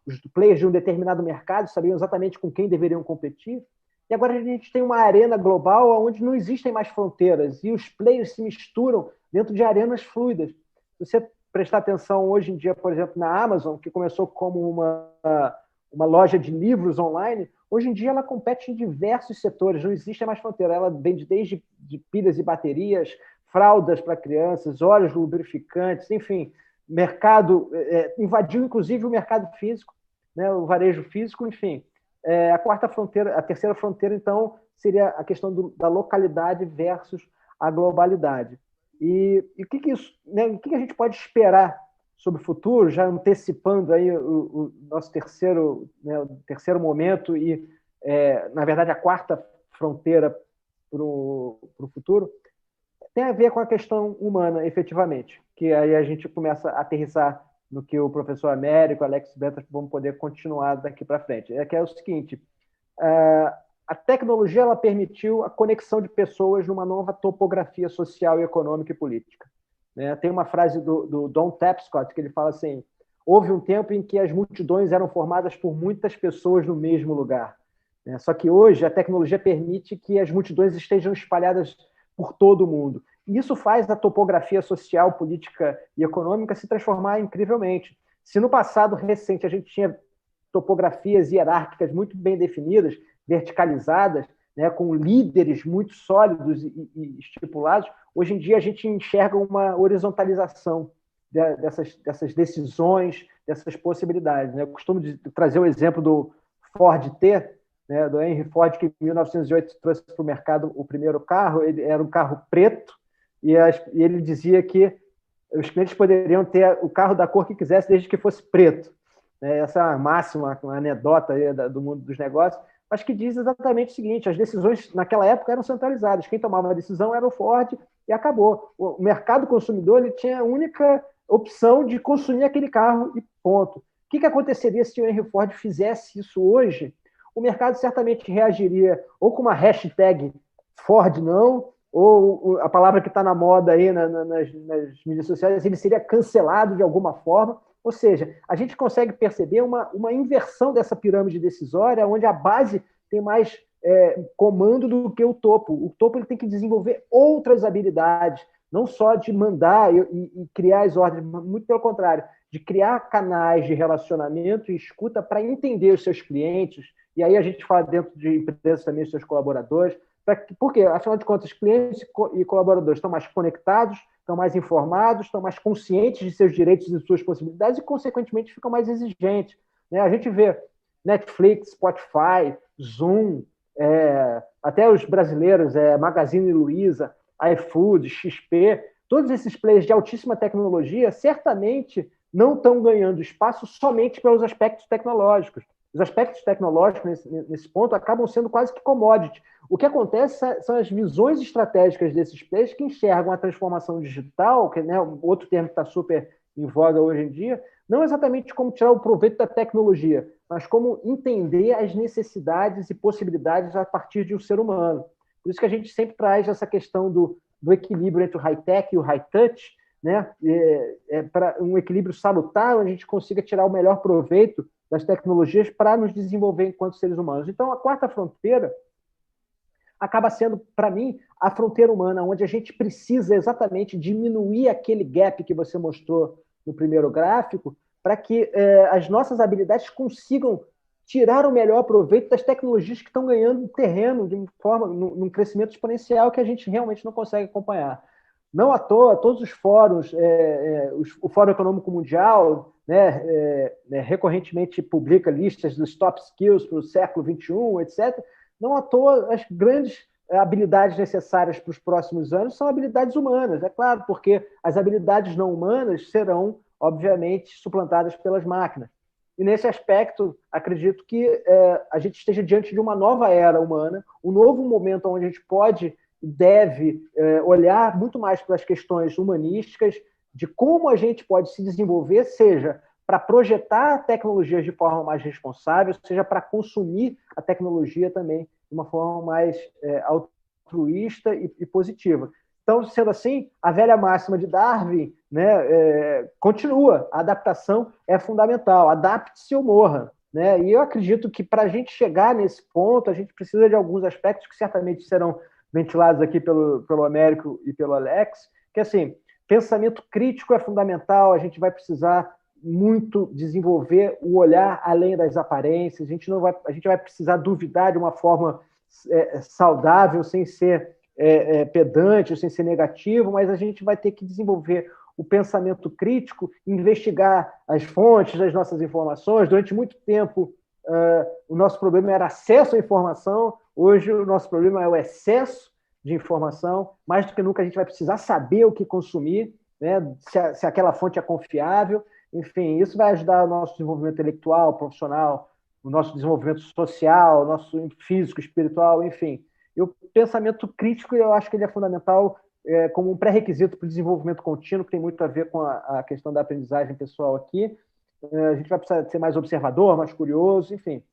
os players de um determinado mercado sabiam exatamente com quem deveriam competir. E agora a gente tem uma arena global onde não existem mais fronteiras e os players se misturam dentro de arenas fluidas. Se você prestar atenção hoje em dia, por exemplo, na Amazon, que começou como uma loja de livros online, hoje em dia ela compete em diversos setores, não existe mais fronteira. Ela vende desde pilhas e baterias, fraldas para crianças, óleos lubrificantes, enfim, mercado, invadiu inclusive o mercado físico, né, o varejo físico, enfim. A terceira fronteira, então, seria a questão da localidade versus a globalidade. E o que isso, né, o que a gente pode esperar sobre o futuro, já antecipando aí o nosso terceiro momento e, na verdade, a quarta fronteira para o futuro, tem a ver com a questão humana, efetivamente, que aí a gente começa a aterrissar no que o professor Américo, Alex Beta, vão poder continuar daqui para frente. Que é o seguinte, a tecnologia ela permitiu a conexão de pessoas numa nova topografia social, econômica e política. Tem uma frase do Don Tapscott que ele fala assim: houve um tempo em que as multidões eram formadas por muitas pessoas no mesmo lugar. Só que hoje a tecnologia permite que as multidões estejam espalhadas por todo o mundo. E isso faz a topografia social, política e econômica se transformar incrivelmente. Se no passado recente a gente tinha topografias hierárquicas muito bem definidas, verticalizadas, né, com líderes muito sólidos e estipulados, hoje em dia a gente enxerga uma horizontalização dessas decisões, dessas possibilidades. Eu costumo trazer o exemplo do Ford T, né, do Henry Ford, que em 1908 trouxe para o mercado o primeiro carro. Ele era um carro preto, e ele dizia que os clientes poderiam ter o carro da cor que quisesse, desde que fosse preto. Essa é uma máxima, uma anedota aí do mundo dos negócios, mas que diz exatamente o seguinte: as decisões naquela época eram centralizadas. Quem tomava a decisão era o Ford e acabou. O mercado consumidor ele tinha a única opção de consumir aquele carro e ponto. O que aconteceria se o Henry Ford fizesse isso hoje? O mercado certamente reagiria ou com uma hashtag Ford não, ou a palavra que está na moda aí nas mídias sociais, ele seria cancelado de alguma forma. Ou seja, a gente consegue perceber uma inversão dessa pirâmide decisória, onde a base tem mais comando do que o topo. O topo ele tem que desenvolver outras habilidades, não só de mandar e criar as ordens, muito pelo contrário, de criar canais de relacionamento e escuta para entender os seus clientes. E aí a gente fala dentro de empresas também, os seus colaboradores. Porque, afinal de contas, clientes e colaboradores estão mais conectados, estão mais informados, estão mais conscientes de seus direitos e de suas possibilidades e, consequentemente, ficam mais exigentes. A gente vê Netflix, Spotify, Zoom, até os brasileiros, Magazine Luiza, iFood, XP, todos esses players de altíssima tecnologia certamente não estão ganhando espaço somente pelos aspectos tecnológicos. Os aspectos tecnológicos, nesse ponto, acabam sendo quase que commodity. O que acontece são as visões estratégicas desses players que enxergam a transformação digital, que é outro termo que está super em voga hoje em dia, não exatamente como tirar o proveito da tecnologia, mas como entender as necessidades e possibilidades a partir de um ser humano. Por isso que a gente sempre traz essa questão do equilíbrio entre o high-tech e o high-touch, né? Para um equilíbrio salutar, onde a gente consiga tirar o melhor proveito das tecnologias para nos desenvolver enquanto seres humanos. Então, a quarta fronteira acaba sendo, para mim, a fronteira humana, onde a gente precisa exatamente diminuir aquele gap que você mostrou no primeiro gráfico, para que as nossas habilidades consigam tirar o melhor proveito das tecnologias que estão ganhando terreno de forma, num crescimento exponencial que a gente realmente não consegue acompanhar. Não à toa, todos os fóruns, o Fórum Econômico Mundial, recorrentemente publica listas dos top skills para o século XXI, etc. Não à toa, as grandes habilidades necessárias para os próximos anos são habilidades humanas, é claro, porque as habilidades não humanas serão, obviamente, suplantadas pelas máquinas. E, nesse aspecto, acredito que a gente esteja diante de uma nova era humana, um novo momento onde a gente pode e deve olhar muito mais para as questões humanísticas, de como a gente pode se desenvolver, seja para projetar tecnologias de forma mais responsável, seja para consumir a tecnologia também de uma forma mais altruísta e positiva. Então, sendo assim, a velha máxima de Darwin, né, continua. A adaptação é fundamental. Adapte-se ou morra. Né? E eu acredito que para a gente chegar nesse ponto, a gente precisa de alguns aspectos que certamente serão ventilados aqui pelo Américo e pelo Alex, que assim, pensamento crítico é fundamental, a gente vai precisar muito desenvolver o olhar além das aparências, a gente vai precisar duvidar de uma forma saudável, sem ser pedante, sem ser negativo, mas a gente vai ter que desenvolver o pensamento crítico, investigar as fontes das nossas informações. Durante muito tempo, o nosso problema era acesso à informação, hoje o nosso problema é o excesso de informação. Mais do que nunca a gente vai precisar saber o que consumir, né? Se aquela fonte é confiável. Enfim, isso vai ajudar o nosso desenvolvimento intelectual, profissional, o nosso desenvolvimento social, o nosso físico, espiritual, enfim. E o pensamento crítico, eu acho que ele é fundamental como um pré-requisito para o desenvolvimento contínuo, que tem muito a ver com a questão da aprendizagem pessoal aqui. A gente vai precisar ser mais observador, mais curioso, enfim.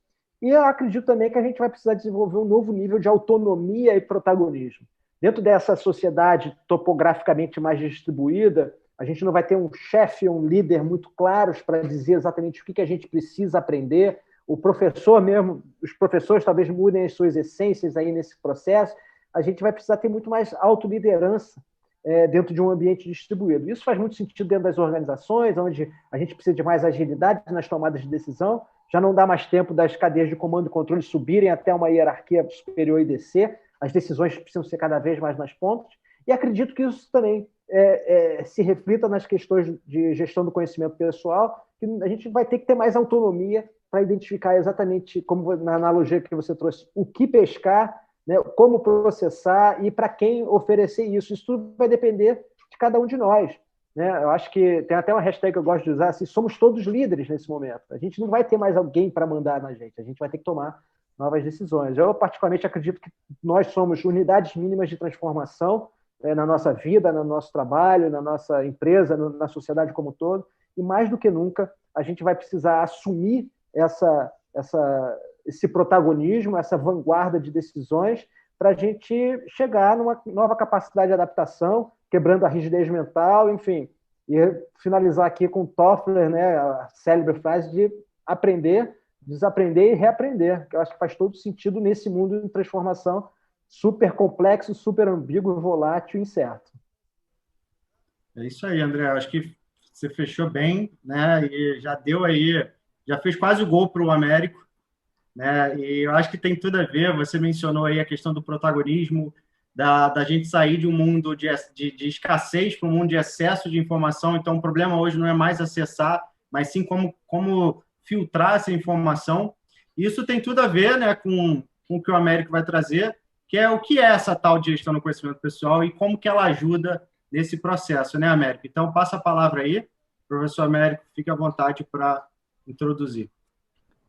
E eu acredito também que a gente vai precisar desenvolver um novo nível de autonomia e protagonismo. Dentro dessa sociedade topograficamente mais distribuída, a gente não vai ter um chefe, um líder muito claros para dizer exatamente o que a gente precisa aprender. O professor mesmo, os professores talvez mudem as suas essências aí nesse processo. A gente vai precisar ter muito mais autoliderança dentro de um ambiente distribuído. Isso faz muito sentido dentro das organizações, onde a gente precisa de mais agilidade nas tomadas de decisão. Já não dá mais tempo das cadeias de comando e controle subirem até uma hierarquia superior e descer. As decisões precisam ser cada vez mais nas pontas. E acredito que isso também se reflita nas questões de gestão do conhecimento pessoal, que a gente vai ter que ter mais autonomia para identificar exatamente, como na analogia que você trouxe, o que pescar, né, como processar e para quem oferecer isso. Isso tudo vai depender de cada um de nós. Né? Eu acho que tem até uma hashtag que eu gosto de usar, assim, somos todos líderes nesse momento. A gente não vai ter mais alguém para mandar na gente, a gente vai ter que tomar novas decisões. Eu, particularmente, acredito que nós somos unidades mínimas de transformação na nossa vida, no nosso trabalho, na nossa empresa, na sociedade como um todo, e mais do que nunca a gente vai precisar assumir esse protagonismo, essa vanguarda de decisões, para a gente chegar numa nova capacidade de adaptação, quebrando a rigidez mental, enfim, e finalizar aqui com Toffler, né, a célebre frase de aprender, desaprender e reaprender, que eu acho que faz todo sentido nesse mundo de transformação super complexo, super ambíguo, volátil e incerto. É isso aí, André. Eu acho que você fechou bem, né? E já deu aí, já fez quase o gol para o Américo, né? E eu acho que tem tudo a ver. Você mencionou aí a questão do protagonismo, da gente sair de um mundo de escassez para um mundo de excesso de informação. Então, o problema hoje não é mais acessar, mas sim como filtrar essa informação. Isso tem tudo a ver, né, com o que o Américo vai trazer, que é o que é essa tal de gestão do conhecimento pessoal e como que ela ajuda nesse processo, né, Américo? Então, passa a palavra aí, professor Américo, fique à vontade para introduzir.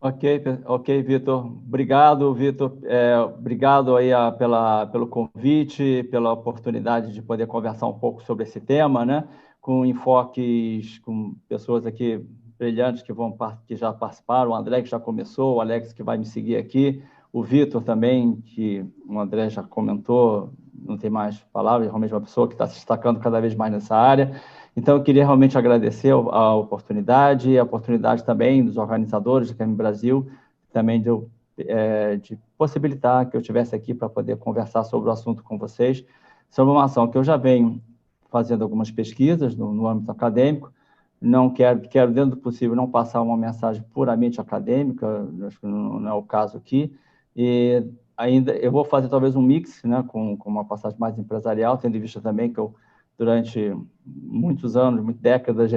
Ok, Vitor. Obrigado, Vitor. Obrigado aí pelo convite, pela oportunidade de poder conversar um pouco sobre esse tema, né? Com enfoques, com pessoas aqui brilhantes que já participaram, o André, que já começou, o Alex, que vai me seguir aqui, o Vitor também, que o André já comentou, não tem mais palavras, realmente uma pessoa que está se destacando cada vez mais nessa área. Então, eu queria realmente agradecer a oportunidade também dos organizadores aqui no Brasil, também de possibilitar que eu estivesse aqui para poder conversar sobre o assunto com vocês, sobre uma ação que eu já venho fazendo algumas pesquisas no âmbito acadêmico. Não quero, dentro do possível, não passar uma mensagem puramente acadêmica, acho que não é o caso aqui, e ainda eu vou fazer talvez um mix, né, com uma passagem mais empresarial, tendo em vista também que eu, durante muitos anos, muitas décadas,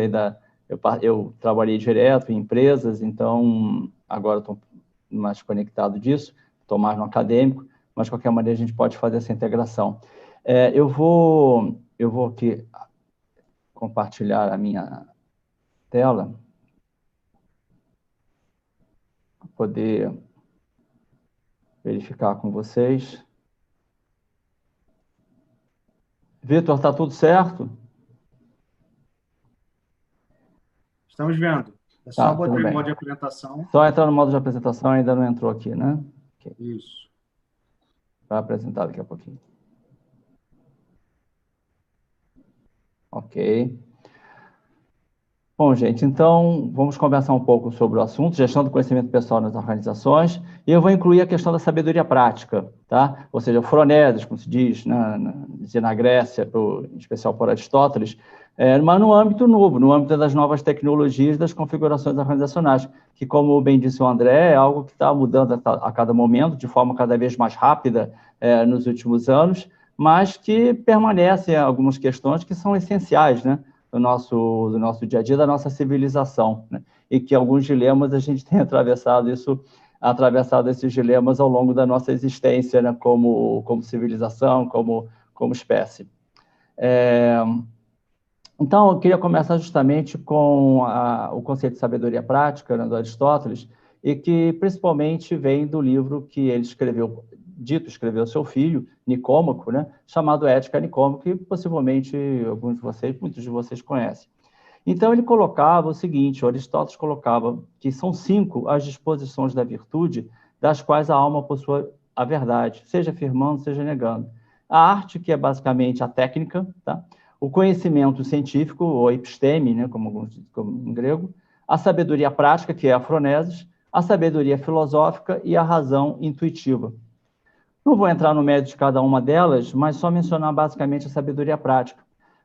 eu trabalhei direto em empresas, então agora estou mais conectado disso, estou mais no acadêmico, mas de qualquer maneira a gente pode fazer essa integração. Eu vou aqui compartilhar a minha tela para poder verificar com vocês. Vitor, está tudo certo? Estamos vendo. É só botar em modo de apresentação. Só entrar no modo de apresentação, ainda não entrou aqui, né? Okay. Isso. Vai apresentar daqui a pouquinho. Ok. Bom, gente, então vamos conversar um pouco sobre o assunto, gestão do conhecimento pessoal nas organizações, e eu vou incluir a questão da sabedoria prática, tá? Ou seja, o Fronedes, como se diz, na Grécia, em especial por Aristóteles, mas no âmbito novo, no âmbito das novas tecnologias, das configurações organizacionais, que, como bem disse o André, é algo que está mudando a cada momento, de forma cada vez mais rápida nos últimos anos, mas que permanecem algumas questões que são essenciais, né? Do nosso dia a dia, da nossa civilização, né? E que alguns dilemas a gente tem atravessado esses dilemas ao longo da nossa existência, né? como civilização, como espécie. Então, eu queria começar justamente com o conceito de sabedoria prática, né, do Aristóteles, e que principalmente vem do livro que ele escreveu ao seu filho, Nicômaco, né, chamado Ética Nicômaco, que possivelmente muitos de vocês conhecem. Então, ele colocava o seguinte, Aristóteles colocava que são 5 as disposições da virtude, das quais a alma possui a verdade, seja afirmando, seja negando. A arte, que é basicamente a técnica, tá? O conhecimento científico, ou episteme, né, como em grego, a sabedoria prática, que é a phronesis, a sabedoria filosófica e a razão intuitiva. Não vou entrar no mérito de cada uma delas, mas só mencionar basicamente a sabedoria prática.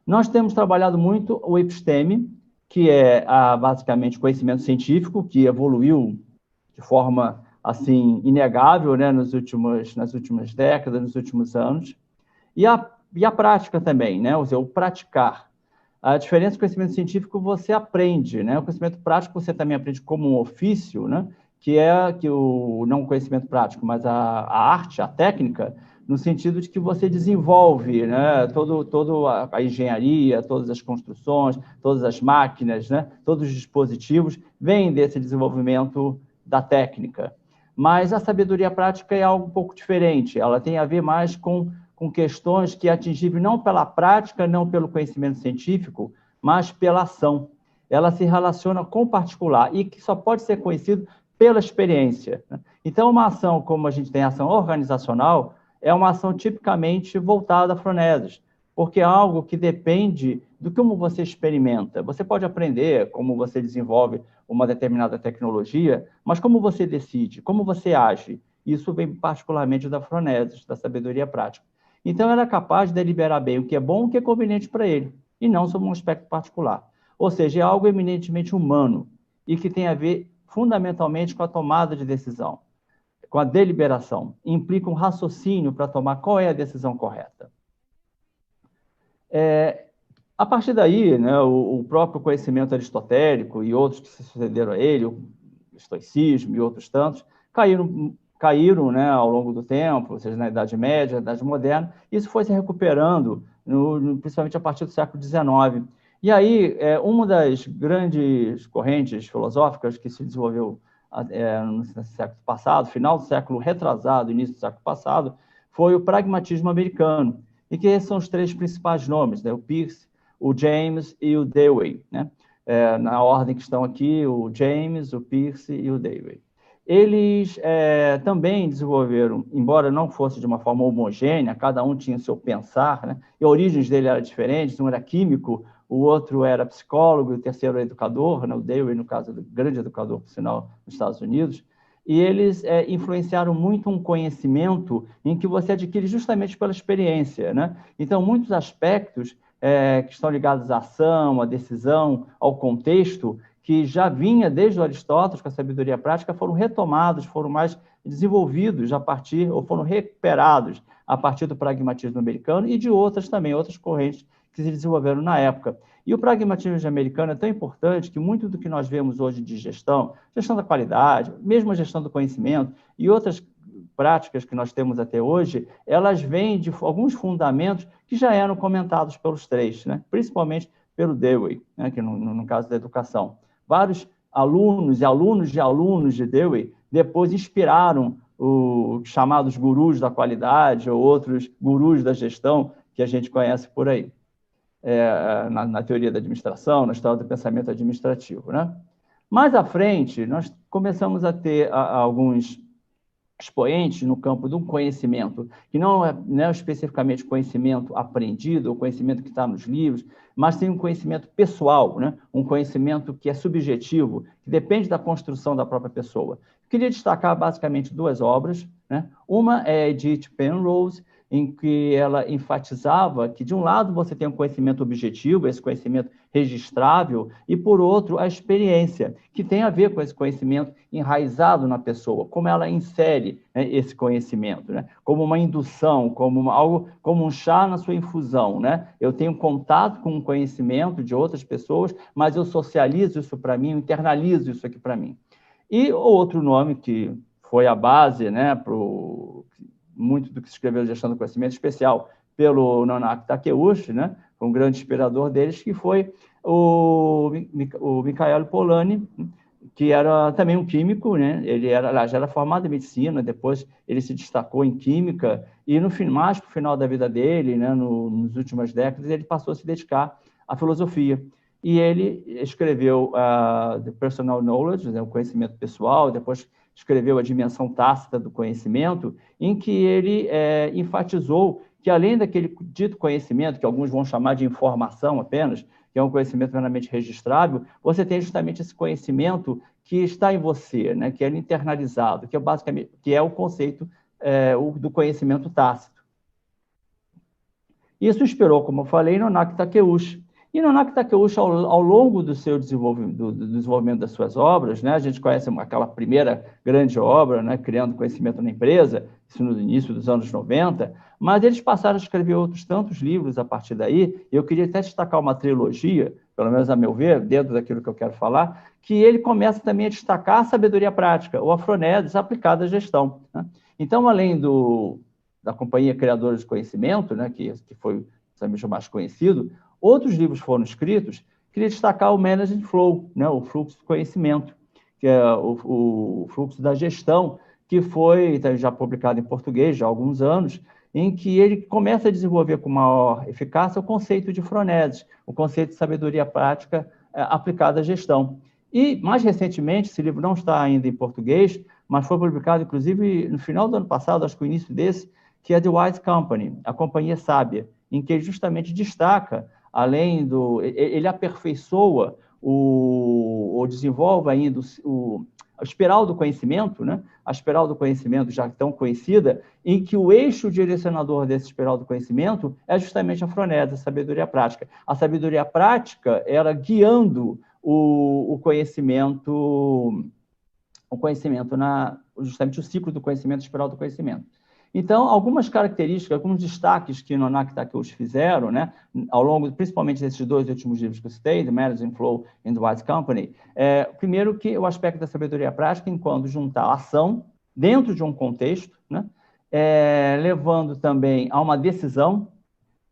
Nós temos trabalhado muito o episteme, que é basicamente conhecimento científico, que evoluiu de forma assim inegável, né, nas últimas décadas, nos últimos anos, e a prática também, né, ou seja, o praticar. A diferença do conhecimento científico você aprende, né, o conhecimento prático você também aprende como um ofício, né, não o conhecimento prático, mas a arte, a técnica, no sentido de que você desenvolve, né, toda a engenharia, todas as construções, todas as máquinas, né, todos os dispositivos, vêm desse desenvolvimento da técnica. Mas a sabedoria prática é algo um pouco diferente, ela tem a ver mais com questões que é atingível não pela prática, não pelo conhecimento científico, mas pela ação. Ela se relaciona com o particular e que só pode ser conhecido pela experiência. Então, uma ação, como a gente tem ação organizacional, é uma ação tipicamente voltada a phronesis, porque é algo que depende do como você experimenta. Você pode aprender como você desenvolve uma determinada tecnologia, mas como você decide, como você age, isso vem particularmente da phronesis, da sabedoria prática. Então, ela é capaz de deliberar bem o que é bom e o que é conveniente para ele, e não sobre um aspecto particular. Ou seja, é algo eminentemente humano e que tem a ver fundamentalmente com a tomada de decisão, com a deliberação. Implica um raciocínio para tomar qual é a decisão correta. A partir daí, né, o próprio conhecimento aristotélico e outros que se sucederam a ele, o estoicismo e outros tantos, caíram, né, ao longo do tempo, ou seja, na Idade Média, na Idade Moderna. Isso foi se recuperando, principalmente a partir do século XIX. E aí, uma das grandes correntes filosóficas que se desenvolveu no século passado, final do século retrasado, início do século passado, foi o pragmatismo americano, e que esses são os 3 principais nomes, né? O Peirce, o James e o Dewey, né? na ordem que estão aqui, o James, o Peirce e o Dewey. Eles também desenvolveram, embora não fosse de uma forma homogênea, cada um tinha o seu pensar, né? E a origem dele era diferente, um era químico, o outro era psicólogo, e o terceiro era educador, né? O Dewey, no caso, grande educador, por sinal, nos Estados Unidos, e eles influenciaram muito um conhecimento em que você adquire justamente pela experiência, né? Então, muitos aspectos que estão ligados à ação, à decisão, ao contexto, que já vinha desde o Aristóteles, com a sabedoria prática, foram retomados, foram mais desenvolvidos a partir, ou foram recuperados a partir do pragmatismo americano e de outras também, outras correntes que se desenvolveram na época. E o pragmatismo americano é tão importante que muito do que nós vemos hoje de gestão, gestão da qualidade, mesmo a gestão do conhecimento e outras práticas que nós temos até hoje, elas vêm de alguns fundamentos que já eram comentados pelos três, né? Principalmente pelo Dewey, né? Que no caso da educação. Vários alunos e alunos de alunos de Dewey depois inspiraram os chamados gurus da qualidade ou outros gurus da gestão que a gente conhece por aí, na teoria da administração, na história do pensamento administrativo, né? Mais à frente, nós começamos a ter alguns expoentes no campo do conhecimento, que não é especificamente conhecimento aprendido, ou conhecimento que está nos livros, mas tem um conhecimento pessoal, né? Um conhecimento que é subjetivo, que depende da construção da própria pessoa. Eu queria destacar basicamente duas obras, né? Uma é Edith Penrose, em que ela enfatizava que, de um lado, você tem um conhecimento objetivo, esse conhecimento registrável, e, por outro, a experiência, que tem a ver com esse conhecimento enraizado na pessoa, como ela insere, né, esse conhecimento, né? Como uma indução, algo como um chá na sua infusão, né? Eu tenho contato com o conhecimento de outras pessoas, mas eu socializo isso para mim, eu internalizo isso aqui para mim. E outro nome que foi a base, né, para muito do que se escreveu na gestão do conhecimento, especial pelo Nanak Takeuchi, né, um grande inspirador deles, que foi o Michael Polanyi, que era também um químico, né? Ele já era formado em medicina, depois ele se destacou em química, e mais para o final da vida dele, né, nas últimas décadas, ele passou a se dedicar à filosofia. E ele escreveu The Personal Knowledge, né, o conhecimento pessoal, depois escreveu A Dimensão Tácita do Conhecimento, em que ele enfatizou que, além daquele dito conhecimento, que alguns vão chamar de informação apenas, que é um conhecimento meramente registrável, você tem justamente esse conhecimento que está em você, né, que é internalizado, que é basicamente o conceito do conhecimento tácito. Isso inspirou, como eu falei, Nanak Takeuchi. E Nanak Takeuchi, ao longo do seu desenvolvimento das suas obras, né, a gente conhece aquela primeira grande obra, né, Criando Conhecimento na Empresa, isso no início dos anos 90, mas eles passaram a escrever outros tantos livros a partir daí, e eu queria até destacar uma trilogia, pelo menos a meu ver, dentro daquilo que eu quero falar, que ele começa também a destacar a sabedoria prática, ou a Afronedes aplicada à gestão, né? Então, além da Companhia Criadora de Conhecimento, né, que foi justamente o mais conhecido, outros livros foram escritos. Queria destacar o Managing Flow, né, o fluxo do conhecimento, que é o fluxo da gestão, que foi já publicado em português já há alguns anos, em que ele começa a desenvolver com maior eficácia o conceito de Afronedes, o conceito de sabedoria prática aplicada à gestão. E, mais recentemente, esse livro não está ainda em português, mas foi publicado, inclusive, no final do ano passado, acho que o início desse, que é The Wise Company, a Companhia Sábia, em que ele justamente destaca, ele aperfeiçoa ou desenvolve ainda a espiral do conhecimento, né? A espiral do conhecimento já tão conhecida, em que o eixo direcionador dessa espiral do conhecimento é justamente a Afronedes, a sabedoria prática. A sabedoria prática, ela guiando o conhecimento justamente o ciclo do conhecimento, a espiral do conhecimento. Então, algumas características, alguns destaques que Nanak Takeuchi fizeram, né, ao longo, principalmente desses dois últimos livros que eu citei, The Managing Flow e The Wise Company, primeiro que o aspecto da sabedoria prática, enquanto juntar a ação dentro de um contexto, né, levando também a uma decisão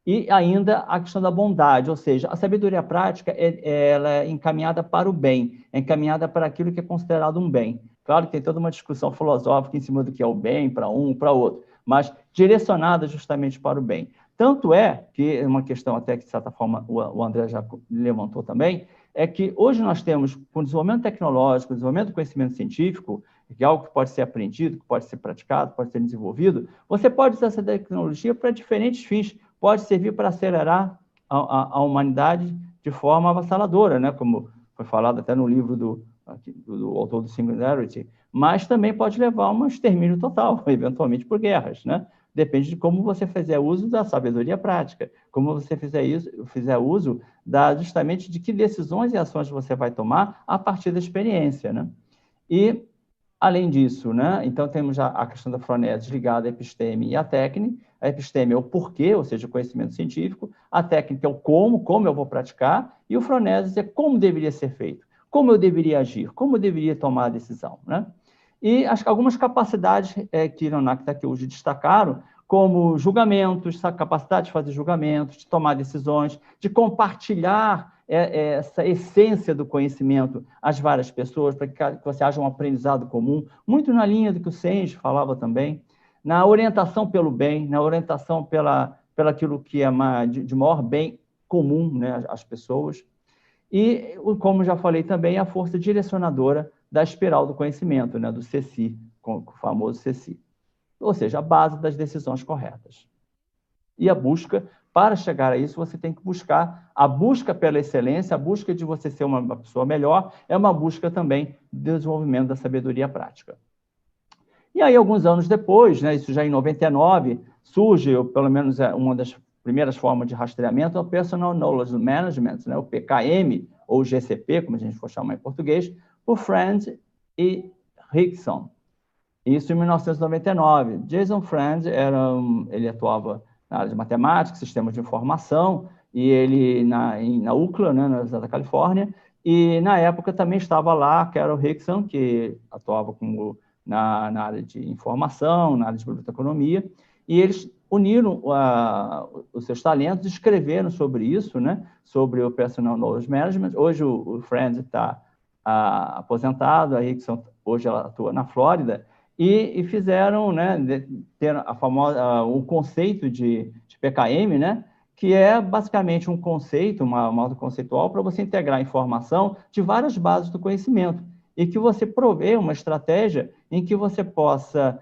e ainda a questão da bondade, ou seja, a sabedoria prática ela é encaminhada para o bem, é encaminhada para aquilo que é considerado um bem. Claro que tem toda uma discussão filosófica em cima do que é o bem para um, para outro, mas direcionada justamente para o bem. Tanto é que, uma questão até que, de certa forma, o André já levantou também, é que hoje nós temos, com o desenvolvimento tecnológico, o desenvolvimento do conhecimento científico, que é algo que pode ser aprendido, que pode ser praticado, pode ser desenvolvido, você pode usar essa tecnologia para diferentes fins, pode servir para acelerar a humanidade de forma avassaladora, né? Como foi falado até no livro do autor do Singularity, mas também pode levar a um extermínio total, eventualmente por guerras, né? Depende de como você fizer uso da sabedoria prática, como você fizer uso justamente de que decisões e ações você vai tomar a partir da experiência, né? E, além disso, né, então temos a questão da fronese ligada à episteme e à técnica. A episteme é o porquê, ou seja, o conhecimento científico. A técnica é o como eu vou praticar. E o fronese é como deveria ser feito, como eu deveria agir, como eu deveria tomar a decisão, né? E algumas capacidades que Nonaka aqui hoje destacaram, como julgamentos, essa capacidade de fazer julgamentos, de tomar decisões, de compartilhar essa essência do conhecimento às várias pessoas, para que você haja um aprendizado comum, muito na linha do que o Senji falava também, na orientação pelo bem, na orientação pelaquilo que é de maior bem comum, né, às pessoas. E, como já falei também, a força direcionadora da espiral do conhecimento, né, do CECI, o famoso CECI. Ou seja, a base das decisões corretas. E a busca, para chegar a isso, você tem que buscar a busca pela excelência, a busca de você ser uma pessoa melhor, é uma busca também do desenvolvimento da sabedoria prática. E aí, alguns anos depois, né, isso já em 99, surge, ou pelo menos uma das primeiras formas de rastreamento, é o Personal Knowledge Management, né, o PKM, ou GCP, como a gente for chamar em português, por Friend e Rickson. Isso em 1999. Jason Friend ele atuava na área de matemática, sistemas de informação, e ele na UCLA, né, na Universidade da Califórnia, e na época também estava lá Carol Rickson, que atuava na área de informação, na área de biblioteconomia, e eles uniram os seus talentos e escreveram sobre isso, né, sobre o Personal Knowledge Management. Hoje o Friend está aposentado, a Rickson hoje ela atua na Flórida, e fizeram, né, ter o conceito de PKM, né, que é basicamente um conceito, uma modo conceitual para você integrar informação de várias bases do conhecimento e que você provê uma estratégia em que você possa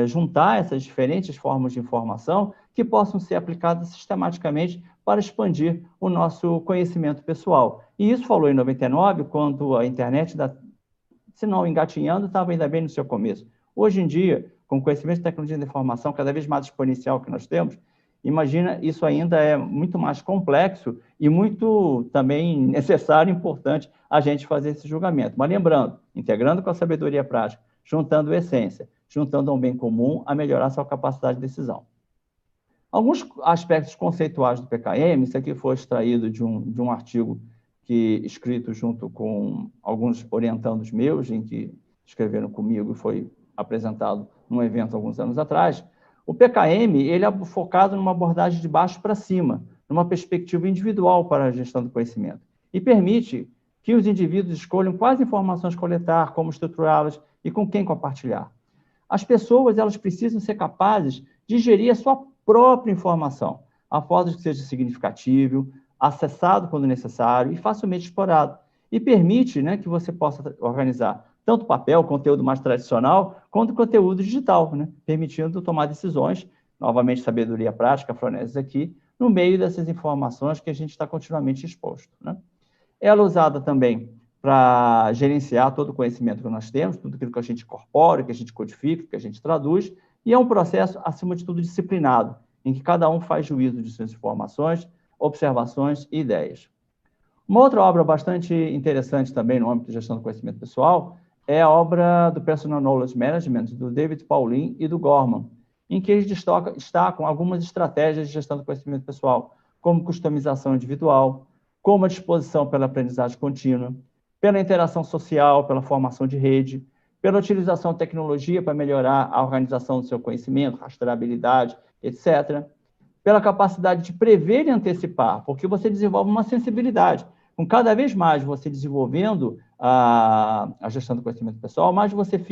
juntar essas diferentes formas de informação que possam ser aplicadas sistematicamente para expandir o nosso conhecimento pessoal. E isso falou em 99, quando a internet, se não engatinhando, estava ainda bem no seu começo. Hoje em dia, com o conhecimento de tecnologia da informação cada vez mais exponencial que nós temos, imagina, isso ainda é muito mais complexo e muito também necessário e importante a gente fazer esse julgamento. Mas lembrando, integrando com a sabedoria prática, juntando essência, juntando a um bem comum, a melhorar a sua capacidade de decisão. Alguns aspectos conceituais do PKM, isso aqui foi extraído de um artigo escrito junto com alguns orientandos meus, em que escreveram comigo e foi apresentado num evento alguns anos atrás. O PKM ele é focado numa abordagem de baixo para cima, numa perspectiva individual para a gestão do conhecimento, e permite que os indivíduos escolham quais informações coletar, como estruturá-las e com quem compartilhar. As pessoas elas precisam ser capazes de gerir a sua própria informação, a forma que seja significativo, acessado quando necessário e facilmente explorado, e permite, né, que você possa organizar tanto papel, conteúdo mais tradicional, quanto conteúdo digital, né? Permitindo tomar decisões, novamente sabedoria prática, Froneses aqui, no meio dessas informações que a gente está continuamente exposto, né? Ela é usada também para gerenciar todo o conhecimento que nós temos, tudo aquilo que a gente incorpora, que a gente codifica, que a gente traduz, e é um processo, acima de tudo, disciplinado, em que cada um faz juízo de suas informações, observações e ideias. Uma outra obra bastante interessante também no âmbito de gestão do conhecimento pessoal é a obra do Personal Knowledge Management, do David Pauling e do Gorman, em que eles destacam algumas estratégias de gestão do conhecimento pessoal, como customização individual, como a disposição pela aprendizagem contínua, pela interação social, pela formação de rede, pela utilização de tecnologia para melhorar a organização do seu conhecimento, rastreabilidade, etc., pela capacidade de prever e antecipar, porque você desenvolve uma sensibilidade. Com cada vez mais você desenvolvendo a gestão do conhecimento pessoal, mais você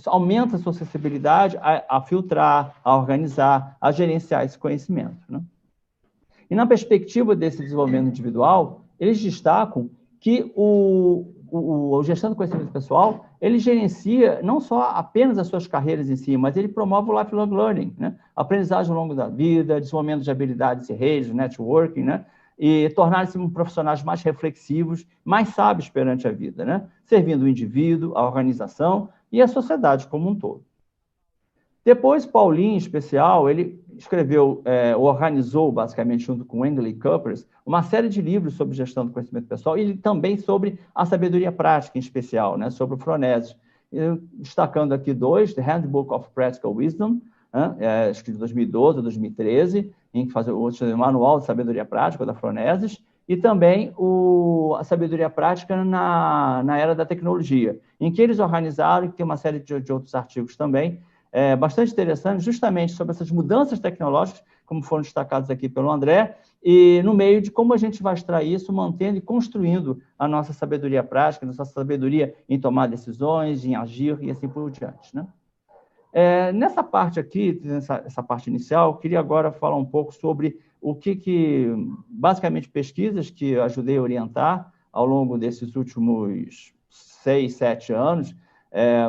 aumenta a sua sensibilidade a filtrar, a organizar, a gerenciar esse conhecimento, né? E na perspectiva desse desenvolvimento individual, eles destacam que o gestão do conhecimento pessoal, ele gerencia não só apenas as suas carreiras em si, mas ele promove o lifelong learning, né? Aprendizagem ao longo da vida, desenvolvimento de habilidades e redes, networking, né? E tornar-se profissionais mais reflexivos, mais sábios perante a vida, né? Servindo o indivíduo, a organização e a sociedade como um todo. Depois, Pauling, em especial, ele escreveu, organizou, basicamente, junto com Wendell Coopers, uma série de livros sobre gestão do conhecimento pessoal e também sobre a sabedoria prática, em especial, né, sobre o Phronesis. Destacando aqui dois, The Handbook of Practical Wisdom, né, escrito em 2012 ou 2013, em que faz o Manual de Sabedoria Prática, da Phronesis, e também a sabedoria prática na era da tecnologia, em que eles organizaram, e tem uma série de outros artigos também, bastante interessante, justamente sobre essas mudanças tecnológicas, como foram destacados aqui pelo André, e no meio de como a gente vai extrair isso, mantendo e construindo a nossa sabedoria prática, a nossa sabedoria em tomar decisões, em agir e assim por diante, né? Nessa parte aqui, essa parte inicial, eu queria agora falar um pouco sobre o que basicamente, pesquisas que eu ajudei a orientar ao longo desses últimos 6, 7 anos,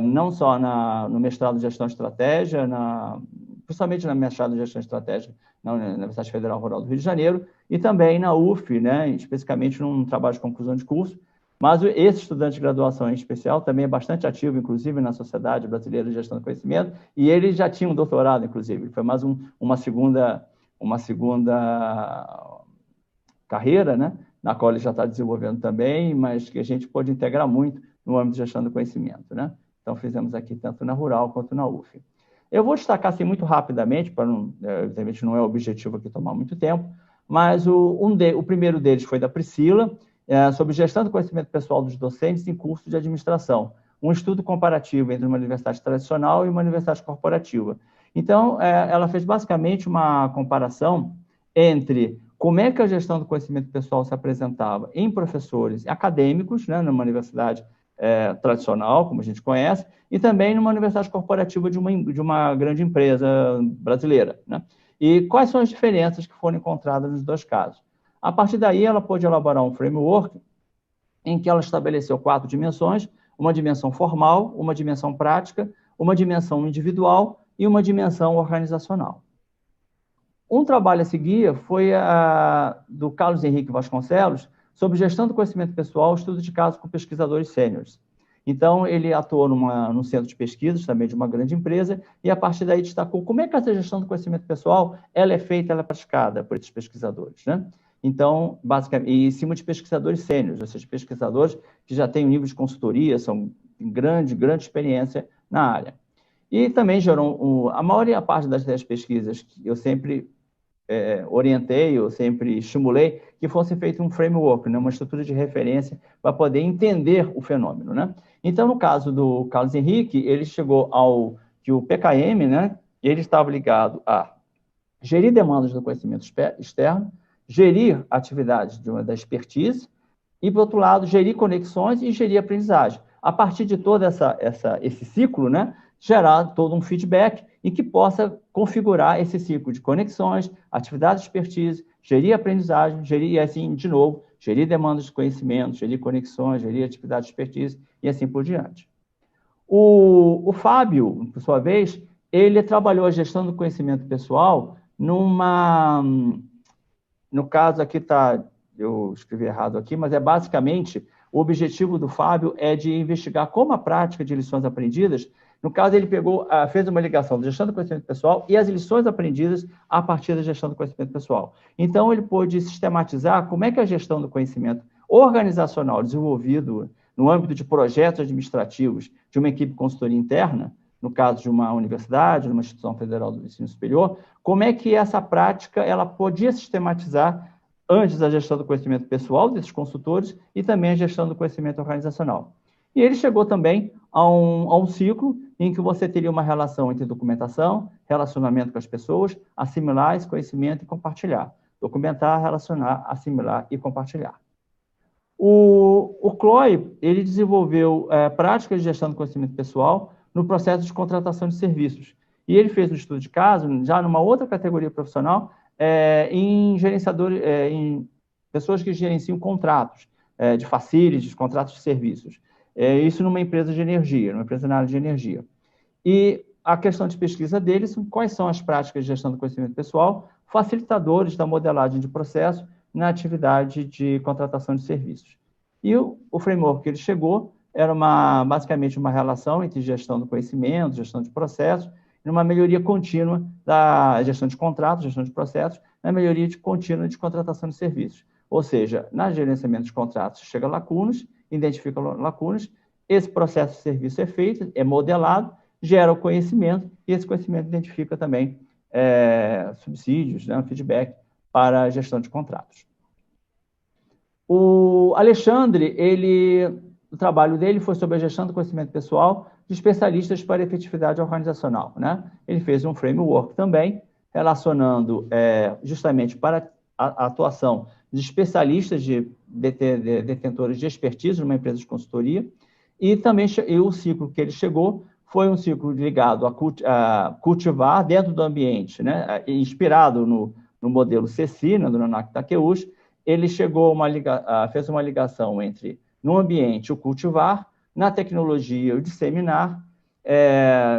não só no mestrado de Gestão e Estratégia, principalmente na mestrado de Gestão e Estratégia na Universidade Federal Rural do Rio de Janeiro, e também na UF, né, especificamente num trabalho de conclusão de curso. Mas esse estudante de graduação em especial também é bastante ativo, inclusive, na Sociedade Brasileira de Gestão do Conhecimento, e ele já tinha um doutorado, inclusive. Foi mais uma segunda carreira, né, na qual ele já está desenvolvendo também, mas que a gente pode integrar muito no âmbito de gestão do conhecimento, né? Então, fizemos aqui tanto na Rural quanto na UF. Eu vou destacar assim muito rapidamente, para evidentemente não é o objetivo aqui tomar muito tempo, mas o primeiro deles foi da Priscila, sobre gestão do conhecimento pessoal dos docentes em curso de administração, um estudo comparativo entre uma universidade tradicional e uma universidade corporativa. Então, ela fez basicamente uma comparação entre como é que a gestão do conhecimento pessoal se apresentava em professores acadêmicos, né, numa universidade tradicional, como a gente conhece, e também numa universidade corporativa de uma grande empresa brasileira, né? E quais são as diferenças que foram encontradas nos dois casos. A partir daí, ela pôde elaborar um framework em que ela estabeleceu 4 dimensões, uma dimensão formal, uma dimensão prática, uma dimensão individual e uma dimensão organizacional. Um trabalho a seguir foi do Carlos Henrique Vasconcelos, sobre gestão do conhecimento pessoal, estudo de caso com pesquisadores sêniores. Então, ele atuou num centro de pesquisas, também de uma grande empresa, e a partir daí destacou como é que essa gestão do conhecimento pessoal ela é feita, ela é praticada por esses pesquisadores, né? Então, basicamente, e em cima de pesquisadores sêniores, ou seja, pesquisadores que já têm um nível de consultoria, são grande experiência na área. E também gerou, a maior parte das pesquisas que eu sempre orientei, eu sempre estimulei que fosse feito um framework, né, uma estrutura de referência para poder entender o fenômeno, né? Então, no caso do Carlos Henrique, ele chegou que o PKM, né, ele estava ligado a gerir demandas do conhecimento externo, gerir atividades da expertise e, por outro lado, gerir conexões e gerir aprendizagem. A partir de todo esse ciclo, né, gerar todo um feedback e que possa configurar esse ciclo de conexões, atividades de expertise, gerir aprendizagem, gerir, assim, de novo, gerir demandas de conhecimento, gerir conexões, gerir atividades de expertise e assim por diante. O Fábio, por sua vez, ele trabalhou a gestão do conhecimento pessoal no caso aqui eu escrevi errado aqui, mas basicamente, o objetivo do Fábio é de investigar como a prática de lições aprendidas. No caso, ele fez uma ligação da gestão do conhecimento pessoal e as lições aprendidas a partir da gestão do conhecimento pessoal. Então, ele pôde sistematizar como é que a gestão do conhecimento organizacional desenvolvido no âmbito de projetos administrativos de uma equipe de consultoria interna, no caso de uma universidade, de uma instituição federal do ensino superior, como é que essa prática ela podia sistematizar antes a gestão do conhecimento pessoal desses consultores e também a gestão do conhecimento organizacional. E ele chegou também a um ciclo em que você teria uma relação entre documentação, relacionamento com as pessoas, assimilar esse conhecimento e compartilhar. Documentar, relacionar, assimilar e compartilhar. O Chloe, ele desenvolveu práticas de gestão do conhecimento pessoal no processo de contratação de serviços. E ele fez um estudo de caso, já numa outra categoria profissional, em gerenciadores, em pessoas que gerenciam contratos de facilities, contratos de serviços. Isso numa empresa de energia, numa empresa na área de energia. E a questão de pesquisa deles, quais são as práticas de gestão do conhecimento pessoal, facilitadores da modelagem de processo na atividade de contratação de serviços. E o framework que ele chegou era basicamente uma relação entre gestão do conhecimento, gestão de processos, e uma melhoria contínua da gestão de contratos, gestão de processos, na melhoria contínua de contratação de serviços. Ou seja, no gerenciamento de contratos, chega lacunas, identifica lacunas, esse processo de serviço é feito, é modelado, gera o conhecimento, e esse conhecimento identifica também subsídios, né, feedback para a gestão de contratos. O Alexandre, o trabalho dele foi sobre a gestão do conhecimento pessoal de especialistas para efetividade organizacional, né? Ele fez um framework também, relacionando justamente para a atuação de especialistas, de detentores de expertise numa empresa de consultoria, e também o ciclo que ele chegou foi um ciclo ligado a cultivar dentro do ambiente, né? Inspirado no modelo Cecina, do Nanak Takeuchi. Ele fez uma ligação entre, no ambiente, o cultivar, na tecnologia, o disseminar,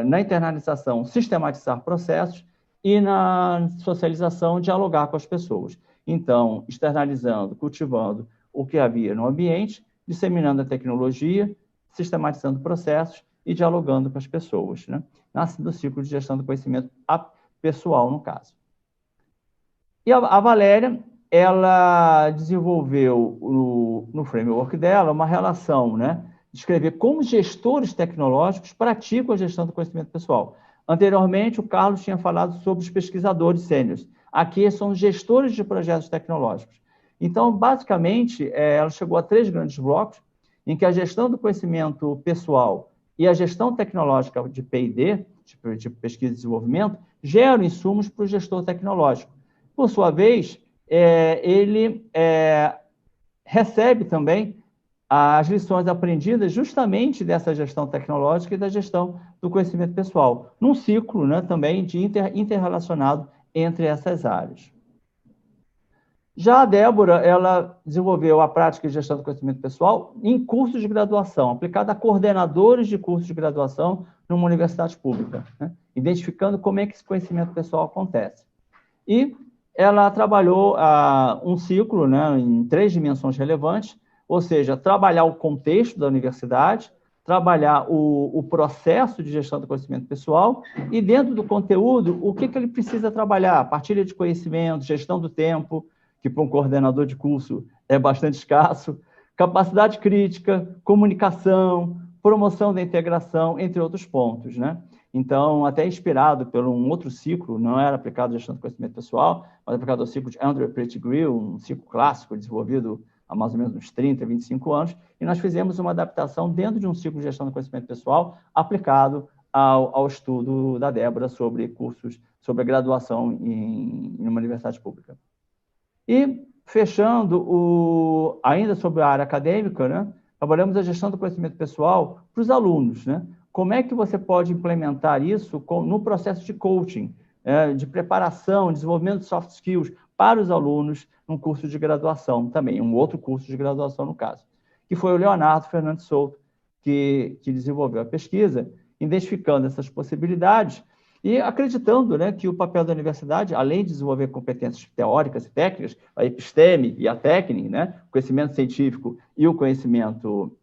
na internalização, sistematizar processos, e na socialização, dialogar com as pessoas. Então, externalizando, cultivando o que havia no ambiente, disseminando a tecnologia, sistematizando processos e dialogando com as pessoas, né? Nasce do ciclo de gestão do conhecimento pessoal, no caso. E a Valéria, ela desenvolveu no framework dela uma relação, né? Descrever como gestores tecnológicos praticam a gestão do conhecimento pessoal. Anteriormente, o Carlos tinha falado sobre os pesquisadores sêniores. Aqui são os gestores de projetos tecnológicos. Então, basicamente, ela chegou a 3 grandes blocos, em que a gestão do conhecimento pessoal e a gestão tecnológica de P&D, de pesquisa e desenvolvimento, geram insumos para o gestor tecnológico. Por sua vez, ele recebe também as lições aprendidas justamente dessa gestão tecnológica e da gestão do conhecimento pessoal, num ciclo, né, também de interrelacionado entre essas áreas. Já a Débora, ela desenvolveu a prática de gestão do conhecimento pessoal em cursos de graduação, aplicada a coordenadores de cursos de graduação numa universidade pública, né, identificando como é que esse conhecimento pessoal acontece. E ela trabalhou um ciclo, né, em 3 dimensões relevantes, ou seja, trabalhar o contexto da universidade, trabalhar o processo de gestão do conhecimento pessoal e, dentro do conteúdo, o que ele precisa trabalhar, partilha de conhecimento, gestão do tempo, que para um coordenador de curso é bastante escasso, capacidade crítica, comunicação, promoção da integração, entre outros pontos, né? Então, até inspirado por um outro ciclo, não era aplicado à gestão do conhecimento pessoal, mas aplicado ao ciclo de Andrew Pettigrew, um ciclo clássico desenvolvido há mais ou menos uns 30, 25 anos, e nós fizemos uma adaptação dentro de um ciclo de gestão do conhecimento pessoal aplicado ao estudo da Débora sobre cursos, sobre a graduação em uma universidade pública. E, fechando, ainda sobre a área acadêmica, né, trabalhamos a gestão do conhecimento pessoal para os alunos, né? Como é que você pode implementar isso no processo de coaching, de preparação, desenvolvimento de soft skills para os alunos num curso de graduação também, um outro curso de graduação no caso, que foi o Leonardo Fernandes Souto que desenvolveu a pesquisa, identificando essas possibilidades e acreditando, né, que o papel da universidade, além de desenvolver competências teóricas e técnicas, a episteme e a técnica, né, o conhecimento científico e o conhecimento,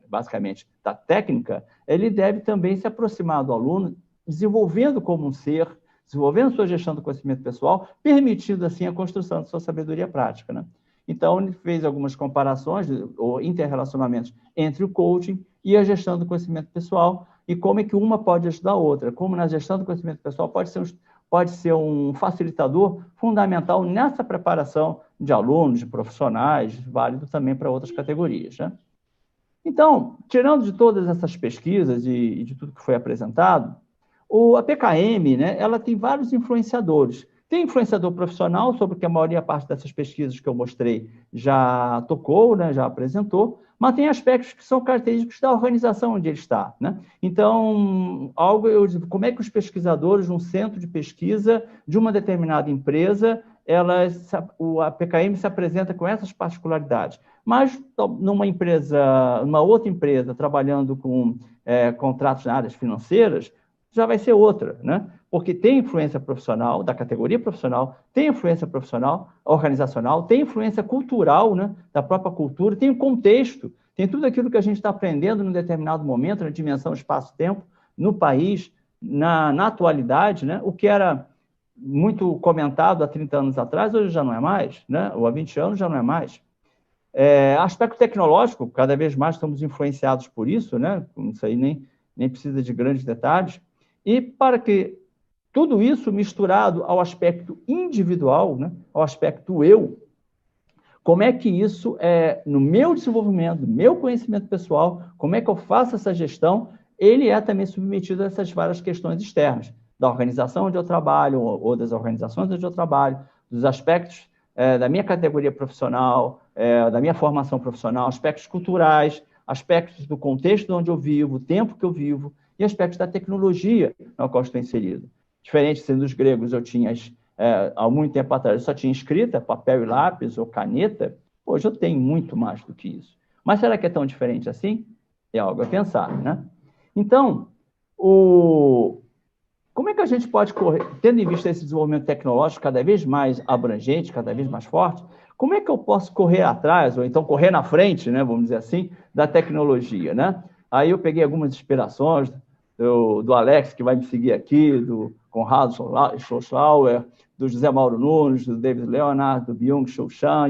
basicamente, da técnica, ele deve também se aproximar do aluno, desenvolvendo como um ser, desenvolvendo sua gestão do conhecimento pessoal, permitindo, assim, a construção de sua sabedoria prática, né? Então, ele fez algumas comparações ou interrelacionamentos entre o coaching e a gestão do conhecimento pessoal e como é que uma pode ajudar a outra, como na gestão do conhecimento pessoal pode ser um facilitador fundamental nessa preparação de alunos, de profissionais, válido também para outras categorias, né? Então, tirando de todas essas pesquisas e de tudo que foi apresentado, a PKM, né, ela tem vários influenciadores Tem influenciador profissional, sobre o que a maioria parte dessas pesquisas que eu mostrei já tocou, né, já apresentou, mas tem aspectos que são característicos da organização onde ele está, né? Então, como é que os pesquisadores, num centro de pesquisa de uma determinada empresa, a PKM se apresenta com essas particularidades. Mas numa outra empresa, trabalhando com contratos na áreas financeiras, já vai ser outra, né? Porque tem influência profissional, da categoria profissional, tem influência profissional, organizacional, tem influência cultural, né? Da própria cultura, tem o contexto, tem tudo aquilo que a gente está aprendendo num determinado momento, na dimensão espaço-tempo, no país, na atualidade, né? O que era muito comentado há 30 anos atrás, hoje já não é mais, né? Ou há 20 anos já não é mais. Aspecto tecnológico, cada vez mais estamos influenciados por isso, né? Isso aí nem precisa de grandes detalhes. E para que tudo isso misturado ao aspecto individual, né? Ao aspecto eu, como é que isso no meu desenvolvimento, no meu conhecimento pessoal, como é que eu faço essa gestão, ele é também submetido a essas várias questões externas, da organização onde eu trabalho, ou das organizações onde eu trabalho, dos aspectos da minha categoria profissional, da minha formação profissional, aspectos culturais, aspectos do contexto onde eu vivo, o tempo que eu vivo, e aspectos da tecnologia na qual estou inserido. Diferente sendo dos gregos, eu tinha, há muito tempo atrás, eu só tinha escrita, papel e lápis ou caneta. Hoje eu tenho muito mais do que isso. Mas será que é tão diferente assim? É algo a pensar, né? Então, como é que a gente pode correr, tendo em vista esse desenvolvimento tecnológico cada vez mais abrangente, cada vez mais forte, como é que eu posso correr atrás, ou então correr na frente, né, vamos dizer assim, da tecnologia, né? Aí eu peguei algumas inspirações do Alex, que vai me seguir aqui, do Conrado Schlauer, do José Mauro Nunes, do David Leonard, do Byung-Chul Chan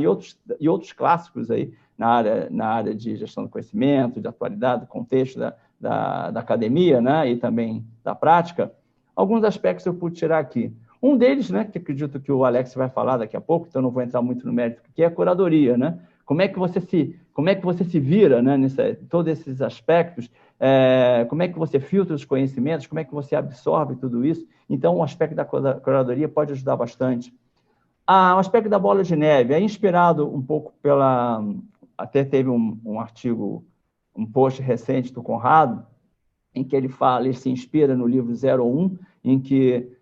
e outros clássicos aí na área de gestão do conhecimento, de atualidade, do contexto da academia, né, e também da prática. Alguns aspectos eu pude tirar aqui. Um deles, né, que acredito que o Alex vai falar daqui a pouco, então não vou entrar muito no mérito, que é a curadoria, né? Como é que você se vira, né, todos esses aspectos? Como é que você filtra os conhecimentos? Como é que você absorve tudo isso? Então, o aspecto da curadoria pode ajudar bastante. O aspecto da bola de neve é inspirado um pouco até teve um artigo, um post recente do Conrado, em que ele se inspira no livro 01, em que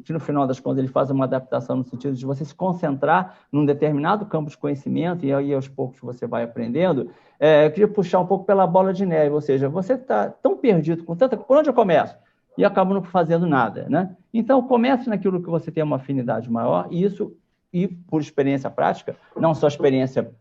que no final das contas ele faz uma adaptação no sentido de você se concentrar num determinado campo de conhecimento e aí aos poucos você vai aprendendo. Eu queria puxar um pouco pela bola de neve, ou seja, você está tão perdido com por onde eu começo? E acaba não fazendo nada, né? Então, comece naquilo que você tem uma afinidade maior e por experiência prática, não só experiência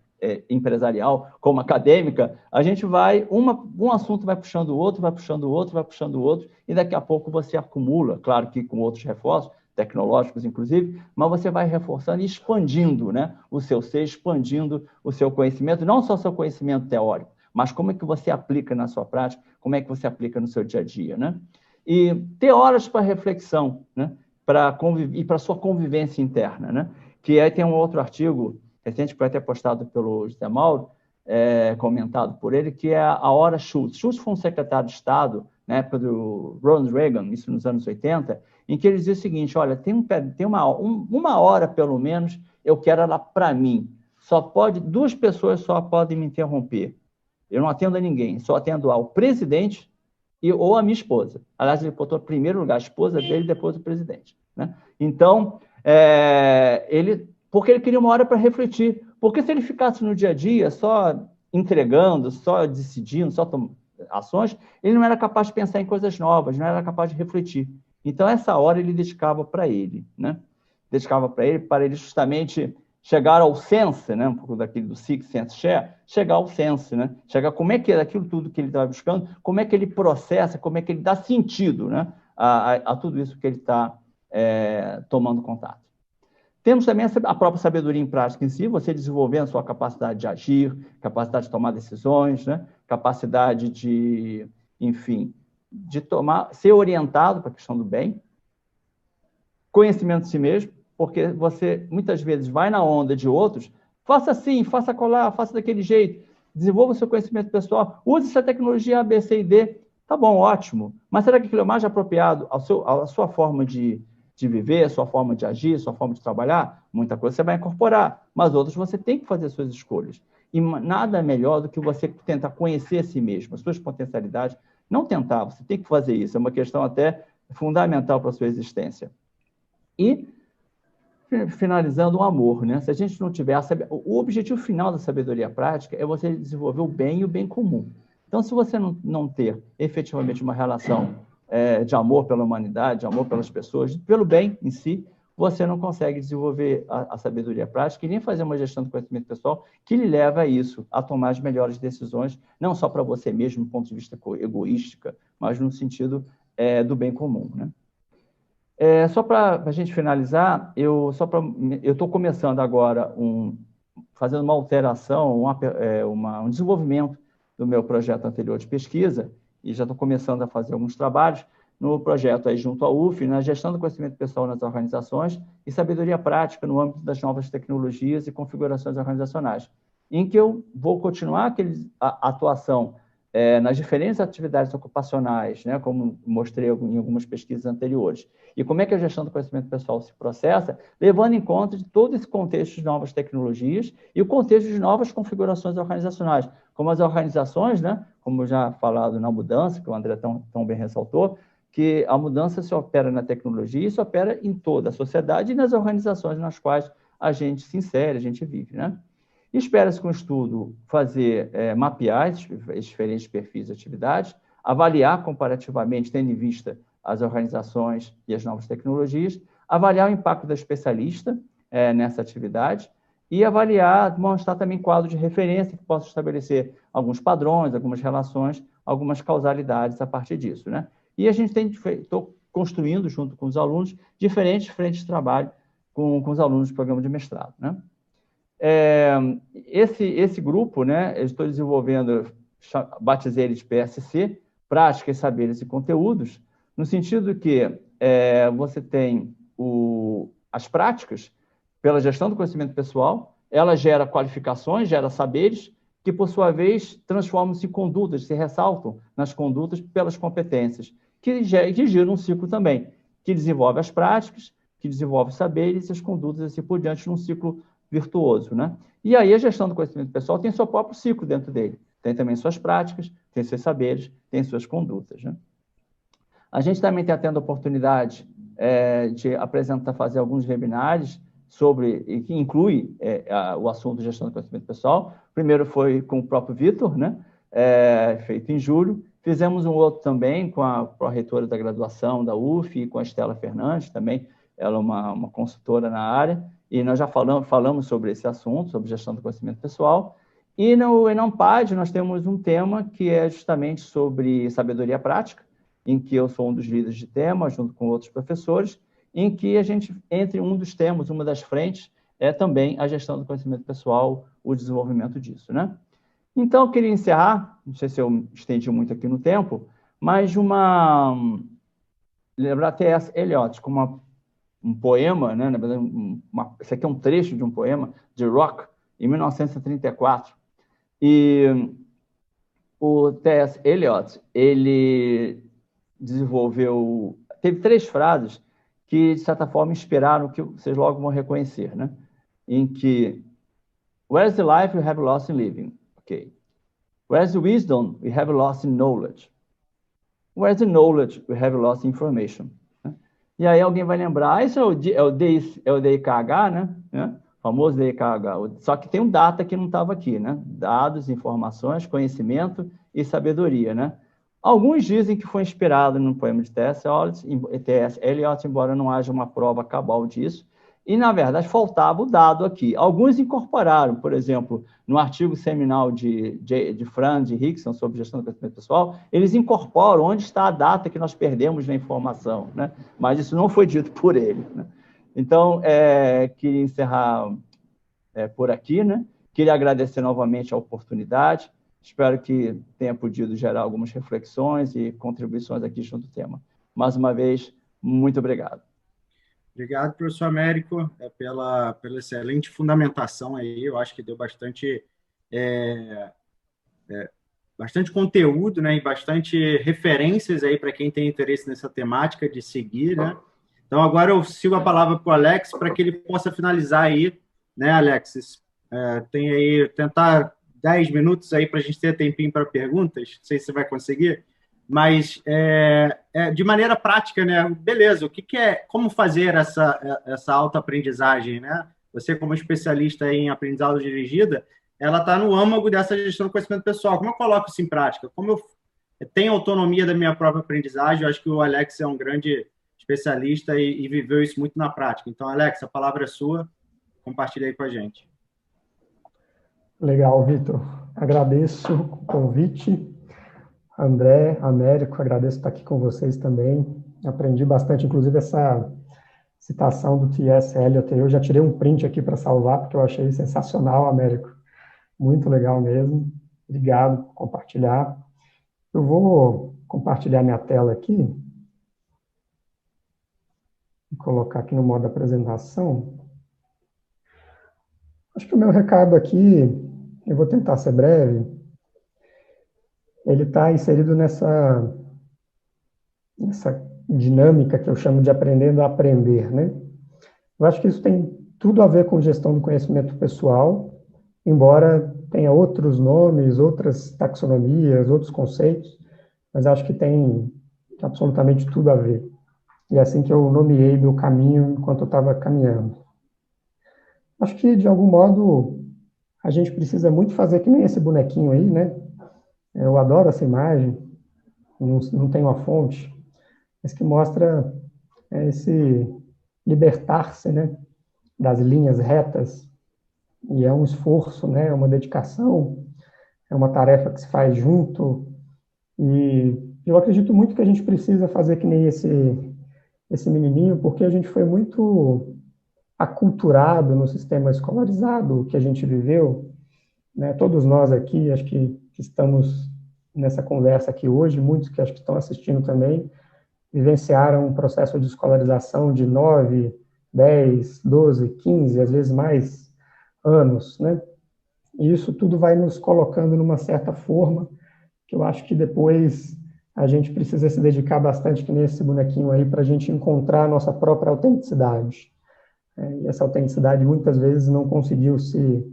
empresarial como acadêmica, a gente um assunto vai puxando o outro, vai puxando o outro, vai puxando o outro, e daqui a pouco você acumula, claro que com outros reforços, tecnológicos inclusive, mas você vai reforçando e expandindo, né, o seu ser, expandindo o seu conhecimento, não só o seu conhecimento teórico, mas como é que você aplica na sua prática, como é que você aplica no seu dia a dia, né? E ter horas para reflexão, né, e para sua convivência interna, né? Que aí tem um outro artigo recente, que foi até postado pelo José Mauro, comentado por ele, que é a hora Schultz. Schultz foi um secretário de Estado, na época do Ronald Reagan, isso nos anos 80, em que ele dizia o seguinte, olha, tem uma hora, pelo menos, eu quero ela para mim. Duas pessoas só podem me interromper. Eu não atendo a ninguém, só atendo ao presidente ou a minha esposa. Aliás, ele botou em primeiro lugar a esposa dele, depois o presidente, né? Então, porque ele queria uma hora para refletir. Porque se ele ficasse no dia a dia só entregando, só decidindo, só tomando ações, ele não era capaz de pensar em coisas novas, não era capaz de refletir. Então, essa hora ele dedicava para ele, né? Dedicava para ele justamente chegar ao sense, né? Um pouco daquele do Sixth Sense Share, chegar ao sense, né? Chegar como é que é aquilo tudo que ele estava buscando, como é que ele processa, como é que ele dá sentido, né? A tudo isso que ele está tomando contato. Temos também a própria sabedoria em prática em si, você desenvolvendo a sua capacidade de agir, capacidade de tomar decisões, né? Capacidade de, enfim, ser orientado para a questão do bem, conhecimento de si mesmo, porque você muitas vezes vai na onda de outros, faça assim, faça colar, faça daquele jeito, desenvolva o seu conhecimento pessoal, use essa tecnologia A, B, C e D, tá bom, ótimo, mas será que aquilo é mais apropriado à sua forma de de viver, sua forma de agir, sua forma de trabalhar, muita coisa você vai incorporar, mas outras você tem que fazer suas escolhas. E nada melhor do que você tentar conhecer a si mesmo, as suas potencialidades. Não tentar, você tem que fazer isso, é uma questão até fundamental para a sua existência. E, finalizando, o amor, né? Se a gente não tiver... O objetivo final da sabedoria prática é você desenvolver o bem e o bem comum. Então, se você não ter efetivamente uma relação de amor pela humanidade, de amor pelas pessoas, pelo bem em si, você não consegue desenvolver a sabedoria prática e nem fazer uma gestão do conhecimento pessoal que lhe leva a isso, a tomar as melhores decisões, não só para você mesmo, do ponto de vista egoística, mas no sentido do bem comum, né? Só para a gente finalizar, eu estou começando agora, fazendo uma alteração, um desenvolvimento do meu projeto anterior de pesquisa, e já estou começando a fazer alguns trabalhos no projeto aí junto à UF, na gestão do conhecimento pessoal nas organizações e sabedoria prática no âmbito das novas tecnologias e configurações organizacionais, em que eu vou continuar a atuação nas diferentes atividades ocupacionais, né, como mostrei em algumas pesquisas anteriores. E como é que a gestão do conhecimento pessoal se processa, levando em conta de todo esse contexto de novas tecnologias e o contexto de novas configurações organizacionais, como as organizações, né, como já falado na mudança, que o André tão bem ressaltou, que a mudança se opera na tecnologia e se opera em toda a sociedade e nas organizações nas quais a gente se insere, a gente vive, né? Espera-se com o estudo mapear esses diferentes perfis de atividades, avaliar comparativamente, tendo em vista as organizações e as novas tecnologias, avaliar o impacto da especialista nessa atividade e avaliar, demonstrar também quadro de referência que possa estabelecer alguns padrões, algumas relações, algumas causalidades a partir disso, né? E a gente estou construindo, junto com os alunos, diferentes frentes de trabalho com os alunos do programa de mestrado, né? Esse grupo, né, eu estou desenvolvendo, batizei ele de PSC, Práticas, Saberes e Conteúdos, no sentido que você tem as práticas, pela gestão do conhecimento pessoal, ela gera qualificações, gera saberes, que, por sua vez, transformam-se em condutas, se ressaltam nas condutas pelas competências, que giram um ciclo também, que desenvolve as práticas, que desenvolve os saberes e as condutas, assim por diante, num ciclo virtuoso, né? E aí a gestão do conhecimento pessoal tem seu próprio ciclo dentro dele. Tem também suas práticas, tem seus saberes, tem suas condutas, né? A gente também está tendo a oportunidade de fazer alguns webinários que inclui o assunto de gestão do conhecimento pessoal. O primeiro foi com o próprio Vitor, né? Feito em julho. Fizemos um outro também com a pró-reitora da graduação da UF e com a Estela Fernandes também. Ela é uma consultora na área. E nós já falamos sobre esse assunto, sobre gestão do conhecimento pessoal. E no Enampad nós temos um tema que é justamente sobre sabedoria prática, em que eu sou um dos líderes de tema, junto com outros professores, em que a gente, entre um dos temas, uma das frentes, é também a gestão do conhecimento pessoal, o desenvolvimento disso, né? Então, eu queria encerrar, não sei se eu estendi muito aqui no tempo, mas lembrar T.S. Eliot como um poema, né? Na verdade, esse aqui é um trecho de um poema, de Rock, em 1934. E o T.S. Eliot, ele teve 3 frases que, de certa forma, inspiraram, que vocês logo vão reconhecer, né? Em que, where's the life we have lost in living? Okay. Where's the wisdom we have lost in knowledge? Where's the knowledge we have lost in information? E aí alguém vai lembrar, isso é o DIKH, né? O famoso DIKH. Só que tem um data que não estava aqui, né? Dados, informações, conhecimento e sabedoria, né? Alguns dizem que foi inspirado no poema de T.S. Eliot, embora não haja uma prova cabal disso. E, na verdade, faltava o dado aqui. Alguns incorporaram, por exemplo, no artigo seminal de Franz e Rickson sobre gestão do conhecimento pessoal, eles incorporam onde está a data que nós perdemos na informação, né? Mas isso não foi dito por ele, né? Então, queria encerrar por aqui, né? Queria agradecer novamente a oportunidade. Espero que tenha podido gerar algumas reflexões e contribuições aqui junto ao tema. Mais uma vez, muito obrigado. Obrigado, professor Américo, pela excelente fundamentação aí. Eu acho que deu bastante conteúdo, né, e bastante referências aí para quem tem interesse nessa temática de seguir, né? Então, agora eu sigo a palavra para o Alex, para que ele possa finalizar aí, né, Alex? Tem aí, tentar 10 minutos aí para a gente ter tempinho para perguntas, não sei se você vai conseguir, mas de maneira prática, né? Beleza, o que é, como fazer essa autoaprendizagem, né? Você, como especialista em aprendizado dirigida, ela está no âmago dessa gestão do conhecimento pessoal. Como eu coloco isso em prática? Como eu tenho autonomia da minha própria aprendizagem? Eu acho que o Alex é um grande especialista e viveu isso muito na prática. Então, Alex, a palavra é sua, compartilhe aí com a gente. Legal, Vitor. Agradeço o convite. André, Américo, agradeço estar aqui com vocês também. Aprendi bastante, inclusive essa citação do T.S. Eliot. Eu já tirei um print aqui para salvar, porque eu achei sensacional, Américo. Muito legal mesmo. Obrigado por compartilhar. Eu vou compartilhar minha tela aqui e colocar aqui no modo apresentação. Acho que o meu recado aqui, eu vou tentar ser breve, ele está inserido nessa dinâmica que eu chamo de aprendendo a aprender, né? Eu acho que isso tem tudo a ver com gestão do conhecimento pessoal, embora tenha outros nomes, outras taxonomias, outros conceitos, mas acho que tem absolutamente tudo a ver. E é assim que eu nomeei meu caminho enquanto eu estava caminhando. Acho que, de algum modo, a gente precisa muito fazer que nem esse bonequinho aí, né? Eu adoro essa imagem, não tem uma fonte, mas que mostra esse libertar-se, né, das linhas retas, e é um esforço, né, é uma dedicação, é uma tarefa que se faz junto, e eu acredito muito que a gente precisa fazer que nem esse menininho, porque a gente foi muito aculturado no sistema escolarizado que a gente viveu, né, todos nós aqui, acho que estamos nessa conversa aqui hoje, muitos que acho que estão assistindo também, vivenciaram um processo de escolarização de 9, 10, 12, 15, às vezes mais anos, né? E isso tudo vai nos colocando numa certa forma, que eu acho que depois a gente precisa se dedicar bastante, que nesse bonequinho aí, para a gente encontrar a nossa própria autenticidade. E essa autenticidade muitas vezes não conseguiu se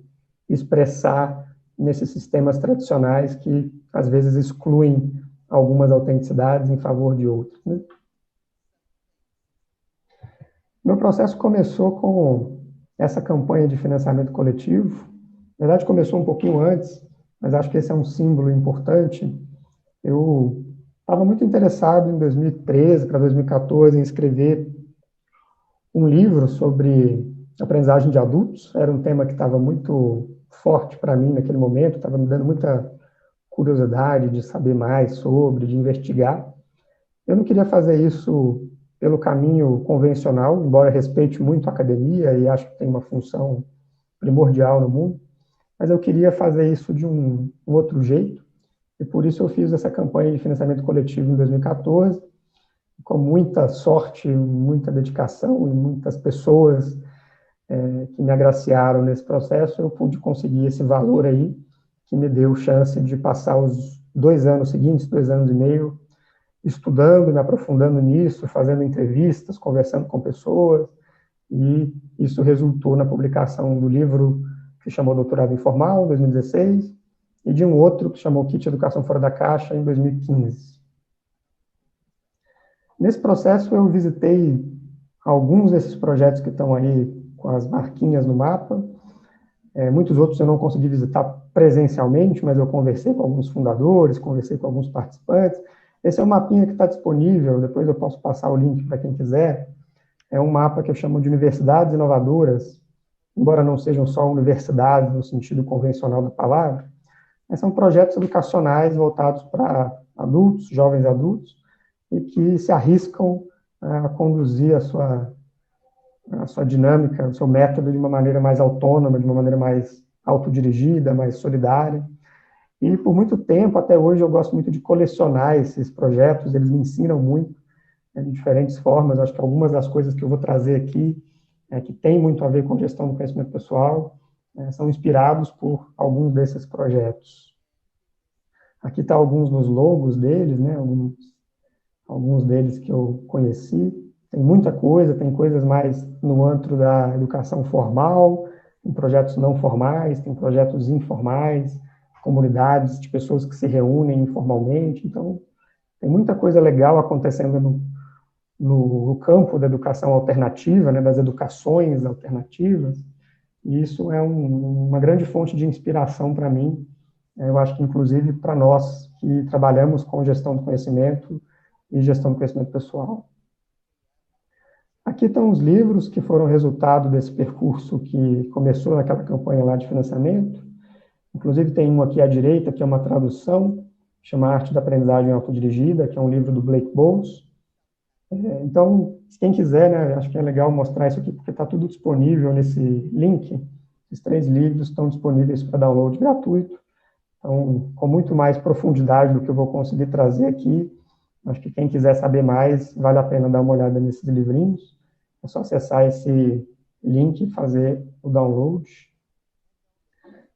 expressar nesses sistemas tradicionais que às vezes excluem algumas autenticidades em favor de outras, né? Meu processo começou com essa campanha de financiamento coletivo. Na verdade, começou um pouquinho antes, mas acho que esse é um símbolo importante. Eu estava muito interessado em 2013 para 2014 em escrever um livro sobre aprendizagem de adultos. Era um tema que estava muito forte para mim naquele momento, estava me dando muita curiosidade de saber mais sobre, de investigar. Eu não queria fazer isso pelo caminho convencional, embora respeite muito a academia e acho que tem uma função primordial no mundo, mas eu queria fazer isso de um outro jeito, e por isso eu fiz essa campanha de financiamento coletivo em 2014, com muita sorte, muita dedicação e muitas pessoas que me agraciaram nesse processo, eu pude conseguir esse valor aí, que me deu chance de passar os 2 anos seguintes, 2 anos e meio, estudando, me aprofundando nisso, fazendo entrevistas, conversando com pessoas, e isso resultou na publicação do livro que chamou Doutorado Informal, em 2016, e de um outro que chamou Kit Educação Fora da Caixa, em 2015. Nesse processo, eu visitei alguns desses projetos que estão aí com as marquinhas no mapa. Muitos outros eu não consegui visitar presencialmente, mas eu conversei com alguns fundadores, conversei com alguns participantes. Esse é um mapinha que está disponível, depois eu posso passar o link para quem quiser. É um mapa que eu chamo de universidades inovadoras, embora não sejam só universidades no sentido convencional da palavra, mas são projetos educacionais voltados para adultos, jovens adultos, e que se arriscam a conduzir a sua dinâmica, o seu método de uma maneira mais autônoma, de uma maneira mais autodirigida, mais solidária. E por muito tempo, até hoje, eu gosto muito de colecionar esses projetos, eles me ensinam muito, de diferentes formas. Acho que algumas das coisas que eu vou trazer aqui, que tem muito a ver com gestão do conhecimento pessoal, são inspirados por alguns desses projetos. Aqui está alguns dos logos deles, né, alguns deles que eu conheci. Tem muita coisa, tem coisas mais no antro da educação formal, tem projetos não formais, tem projetos informais, comunidades de pessoas que se reúnem informalmente. Então, tem muita coisa legal acontecendo no campo da educação alternativa, né, das educações alternativas, e isso é uma grande fonte de inspiração para mim. Eu acho que, inclusive, para nós que trabalhamos com gestão do conhecimento e gestão do conhecimento pessoal. Aqui estão os livros que foram resultado desse percurso que começou naquela campanha lá de financiamento. Inclusive, tem um aqui à direita, que é uma tradução, chama Arte da Aprendizagem Autodirigida, que é um livro do Blake Bowles. Então, quem quiser, né, acho que é legal mostrar isso aqui, porque está tudo disponível nesse link. Esses 3 livros estão disponíveis para download gratuito. Então, com muito mais profundidade do que eu vou conseguir trazer aqui, acho que quem quiser saber mais, vale a pena dar uma olhada nesses livrinhos. É só acessar esse link e fazer o download.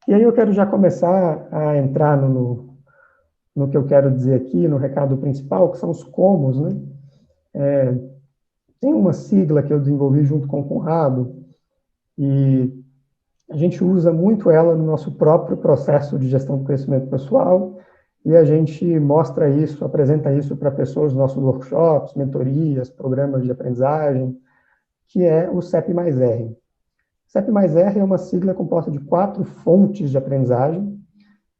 E aí eu quero já começar a entrar no que eu quero dizer aqui, no recado principal, que são os comos, né? Tem uma sigla que eu desenvolvi junto com o Conrado, e a gente usa muito ela no nosso próprio processo de gestão do conhecimento pessoal, e a gente mostra isso, apresenta isso para pessoas nos nossos workshops, mentorias, programas de aprendizagem, que é o CEP mais R. CEP mais R é uma sigla composta de 4 fontes de aprendizagem,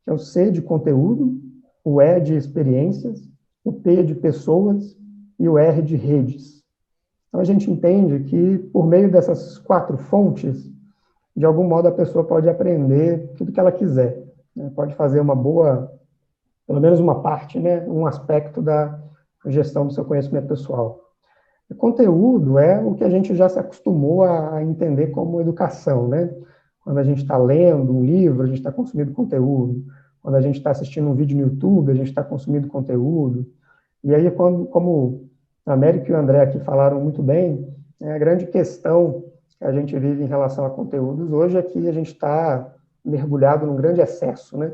que é o C de conteúdo, o E de experiências, o P de pessoas e o R de redes. Então, a gente entende que, por meio dessas 4 fontes, de algum modo a pessoa pode aprender tudo que ela quiser, né? Pode fazer uma boa, pelo menos uma parte, né? Um aspecto da gestão do seu conhecimento pessoal. O conteúdo é o que a gente já se acostumou a entender como educação, né? Quando a gente está lendo um livro, a gente está consumindo conteúdo. Quando a gente está assistindo um vídeo no YouTube, a gente está consumindo conteúdo. E aí, como a América e o André aqui falaram muito bem, a grande questão que a gente vive em relação a conteúdos hoje é que a gente está mergulhado num grande excesso, né?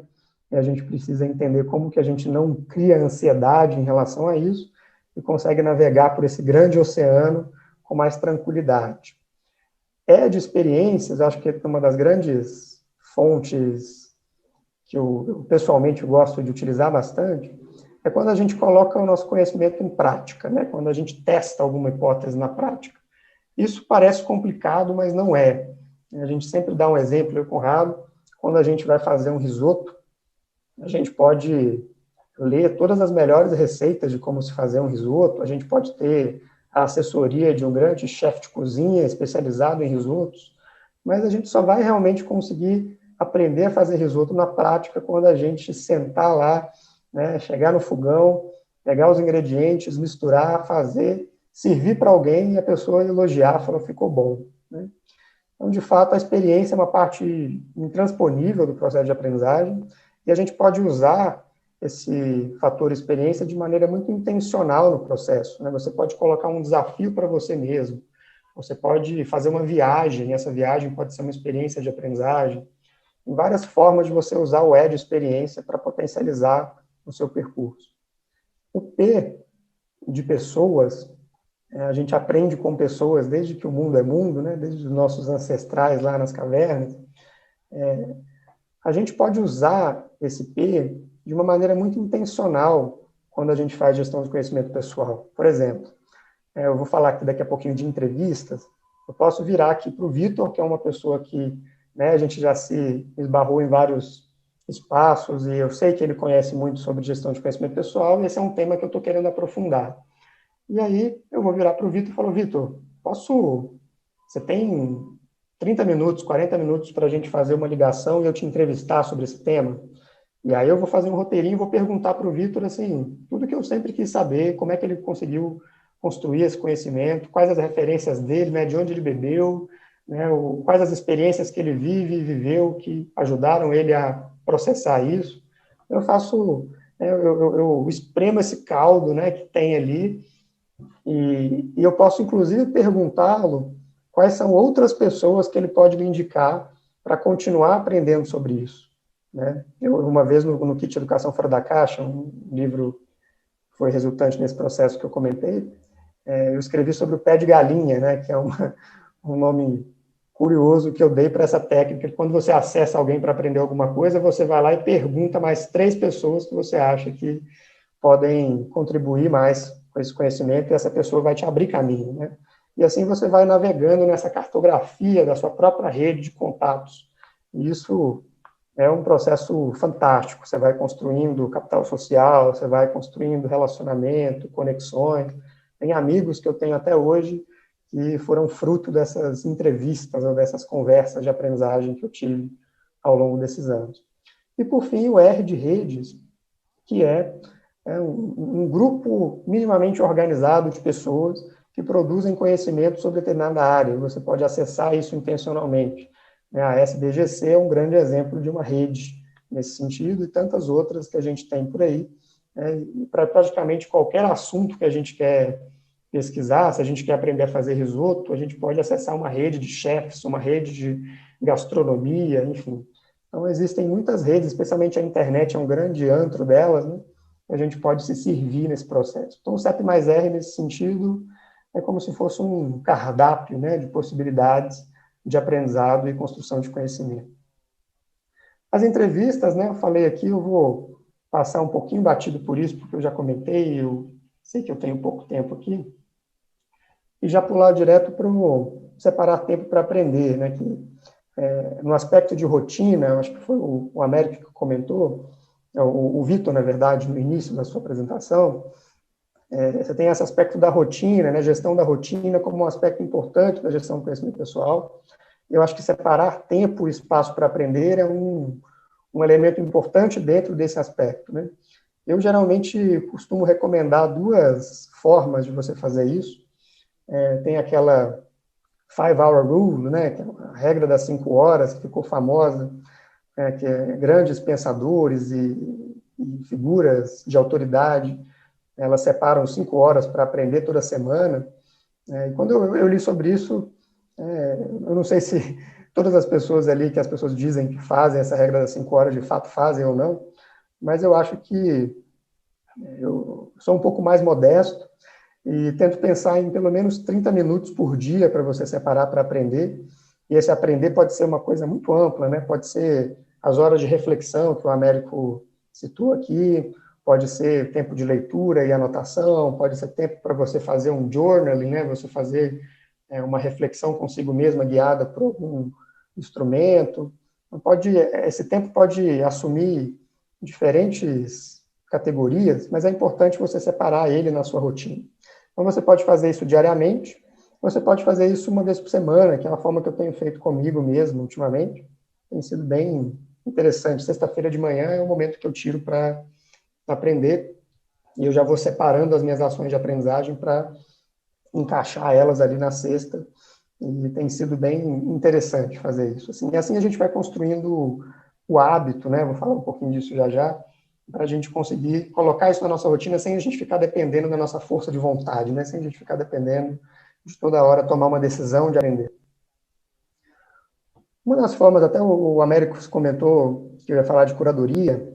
E a gente precisa entender como que a gente não cria ansiedade em relação a isso e consegue navegar por esse grande oceano com mais tranquilidade. De experiências, acho que é uma das grandes fontes que eu pessoalmente gosto de utilizar bastante, é quando a gente coloca o nosso conhecimento em prática, né? Quando a gente testa alguma hipótese na prática. Isso parece complicado, mas não é. A gente sempre dá um exemplo, eu e o Conrado, quando a gente vai fazer um risoto, a gente pode ler todas as melhores receitas de como se fazer um risoto, a gente pode ter a assessoria de um grande chefe de cozinha especializado em risotos, mas a gente só vai realmente conseguir aprender a fazer risoto na prática quando a gente sentar lá, né, chegar no fogão, pegar os ingredientes, misturar, fazer, servir para alguém e a pessoa elogiar, falar, ficou bom, né? Então, de fato, a experiência é uma parte intransponível do processo de aprendizagem e a gente pode usar esse fator experiência de maneira muito intencional no processo, né? Você pode colocar um desafio para você mesmo, você pode fazer uma viagem, e essa viagem pode ser uma experiência de aprendizagem. Tem várias formas de você usar o E de experiência para potencializar o seu percurso. O P de pessoas, a gente aprende com pessoas desde que o mundo é mundo, né? Desde os nossos ancestrais lá nas cavernas. A gente pode usar esse P de uma maneira muito intencional quando a gente faz gestão de conhecimento pessoal. Por exemplo, eu vou falar aqui daqui a pouquinho de entrevistas, eu posso virar aqui para o Vitor, que é uma pessoa que, né, a gente já se esbarrou em vários espaços e eu sei que ele conhece muito sobre gestão de conhecimento pessoal e esse é um tema que eu estou querendo aprofundar. E aí eu vou virar para o Vitor e falo, Vitor, você tem 30 minutos, 40 minutos para a gente fazer uma ligação e eu te entrevistar sobre esse tema? E aí eu vou fazer um roteirinho e vou perguntar para o Vitor, assim, tudo que eu sempre quis saber, como é que ele conseguiu construir esse conhecimento, quais as referências dele, né, de onde ele bebeu, né, quais as experiências que ele vive e viveu que ajudaram ele a processar isso. Eu faço, eu espremo esse caldo, né, que tem ali e eu posso, inclusive, perguntá-lo quais são outras pessoas que ele pode me indicar para continuar aprendendo sobre isso, né? Eu, uma vez, no Kit Educação Fora da Caixa, um livro que foi resultante nesse processo que eu comentei, eu escrevi sobre o pé de galinha, né, que é um nome curioso que eu dei para essa técnica. Quando você acessa alguém para aprender alguma coisa, você vai lá e pergunta mais 3 pessoas que você acha que podem contribuir mais com esse conhecimento, e essa pessoa vai te abrir caminho, né? E assim você vai navegando nessa cartografia da sua própria rede de contatos. E isso é um processo fantástico. Você vai construindo capital social, você vai construindo relacionamento, conexões. Tem amigos que eu tenho até hoje que foram fruto dessas entrevistas ou dessas conversas de aprendizagem que eu tive ao longo desses anos. E, por fim, o R de redes, que é um grupo minimamente organizado de pessoas que produzem conhecimento sobre determinada área. Você pode acessar isso intencionalmente. A SBGC é um grande exemplo de uma rede nesse sentido, e tantas outras que a gente tem por aí. Para praticamente qualquer assunto que a gente quer pesquisar, se a gente quer aprender a fazer risoto, a gente pode acessar uma rede de chefs, uma rede de gastronomia, enfim. Então, existem muitas redes, especialmente a internet é um grande antro delas, né? A gente pode se servir nesse processo. Então, o CEP mais R, nesse sentido, é como se fosse um cardápio, né, de possibilidades de aprendizado e construção de conhecimento. As entrevistas, né, eu falei aqui, eu vou passar um pouquinho batido por isso, porque eu já comentei, eu sei que eu tenho pouco tempo aqui, e já pular direto para separar tempo para aprender, né, que no aspecto de rotina, eu acho que foi o Américo que comentou, o Vitor, na verdade, no início da sua apresentação, você tem esse aspecto da rotina, né, gestão da rotina como um aspecto importante da gestão do conhecimento pessoal. Eu acho que separar tempo e espaço para aprender é um elemento importante dentro desse aspecto, né. Eu geralmente costumo recomendar 2 formas de você fazer isso. Tem aquela 5-hour rule, né, que é a regra das 5 horas, que ficou famosa, que grandes pensadores e figuras de autoridade, elas separam 5 horas para aprender toda semana. E quando eu li sobre isso, eu não sei se todas as pessoas ali, que as pessoas dizem que fazem essa regra das 5 horas, de fato fazem ou não, mas eu acho que eu sou um pouco mais modesto e tento pensar em pelo menos 30 minutos por dia para você separar para aprender. E esse aprender pode ser uma coisa muito ampla, né? Pode ser as horas de reflexão que o Américo citou aqui, pode ser tempo de leitura e anotação, pode ser tempo para você fazer um journaling, né? Você fazer uma reflexão consigo mesma guiada por algum instrumento. Esse tempo pode assumir diferentes categorias, mas é importante você separar ele na sua rotina. Então, você pode fazer isso diariamente, você pode fazer isso uma vez por semana, que é uma forma que eu tenho feito comigo mesmo ultimamente. Tem sido bem interessante. Sexta-feira de manhã é o momento que eu tiro para aprender, e eu já vou separando as minhas ações de aprendizagem para encaixar elas ali na sexta, e tem sido bem interessante fazer isso. Assim, e assim a gente vai construindo o hábito, né? Vou falar um pouquinho disso já, para a gente conseguir colocar isso na nossa rotina sem a gente ficar dependendo da nossa força de vontade, né? Sem a gente ficar dependendo de toda hora tomar uma decisão de aprender. Uma das formas, até o Américo comentou que eu ia falar de curadoria,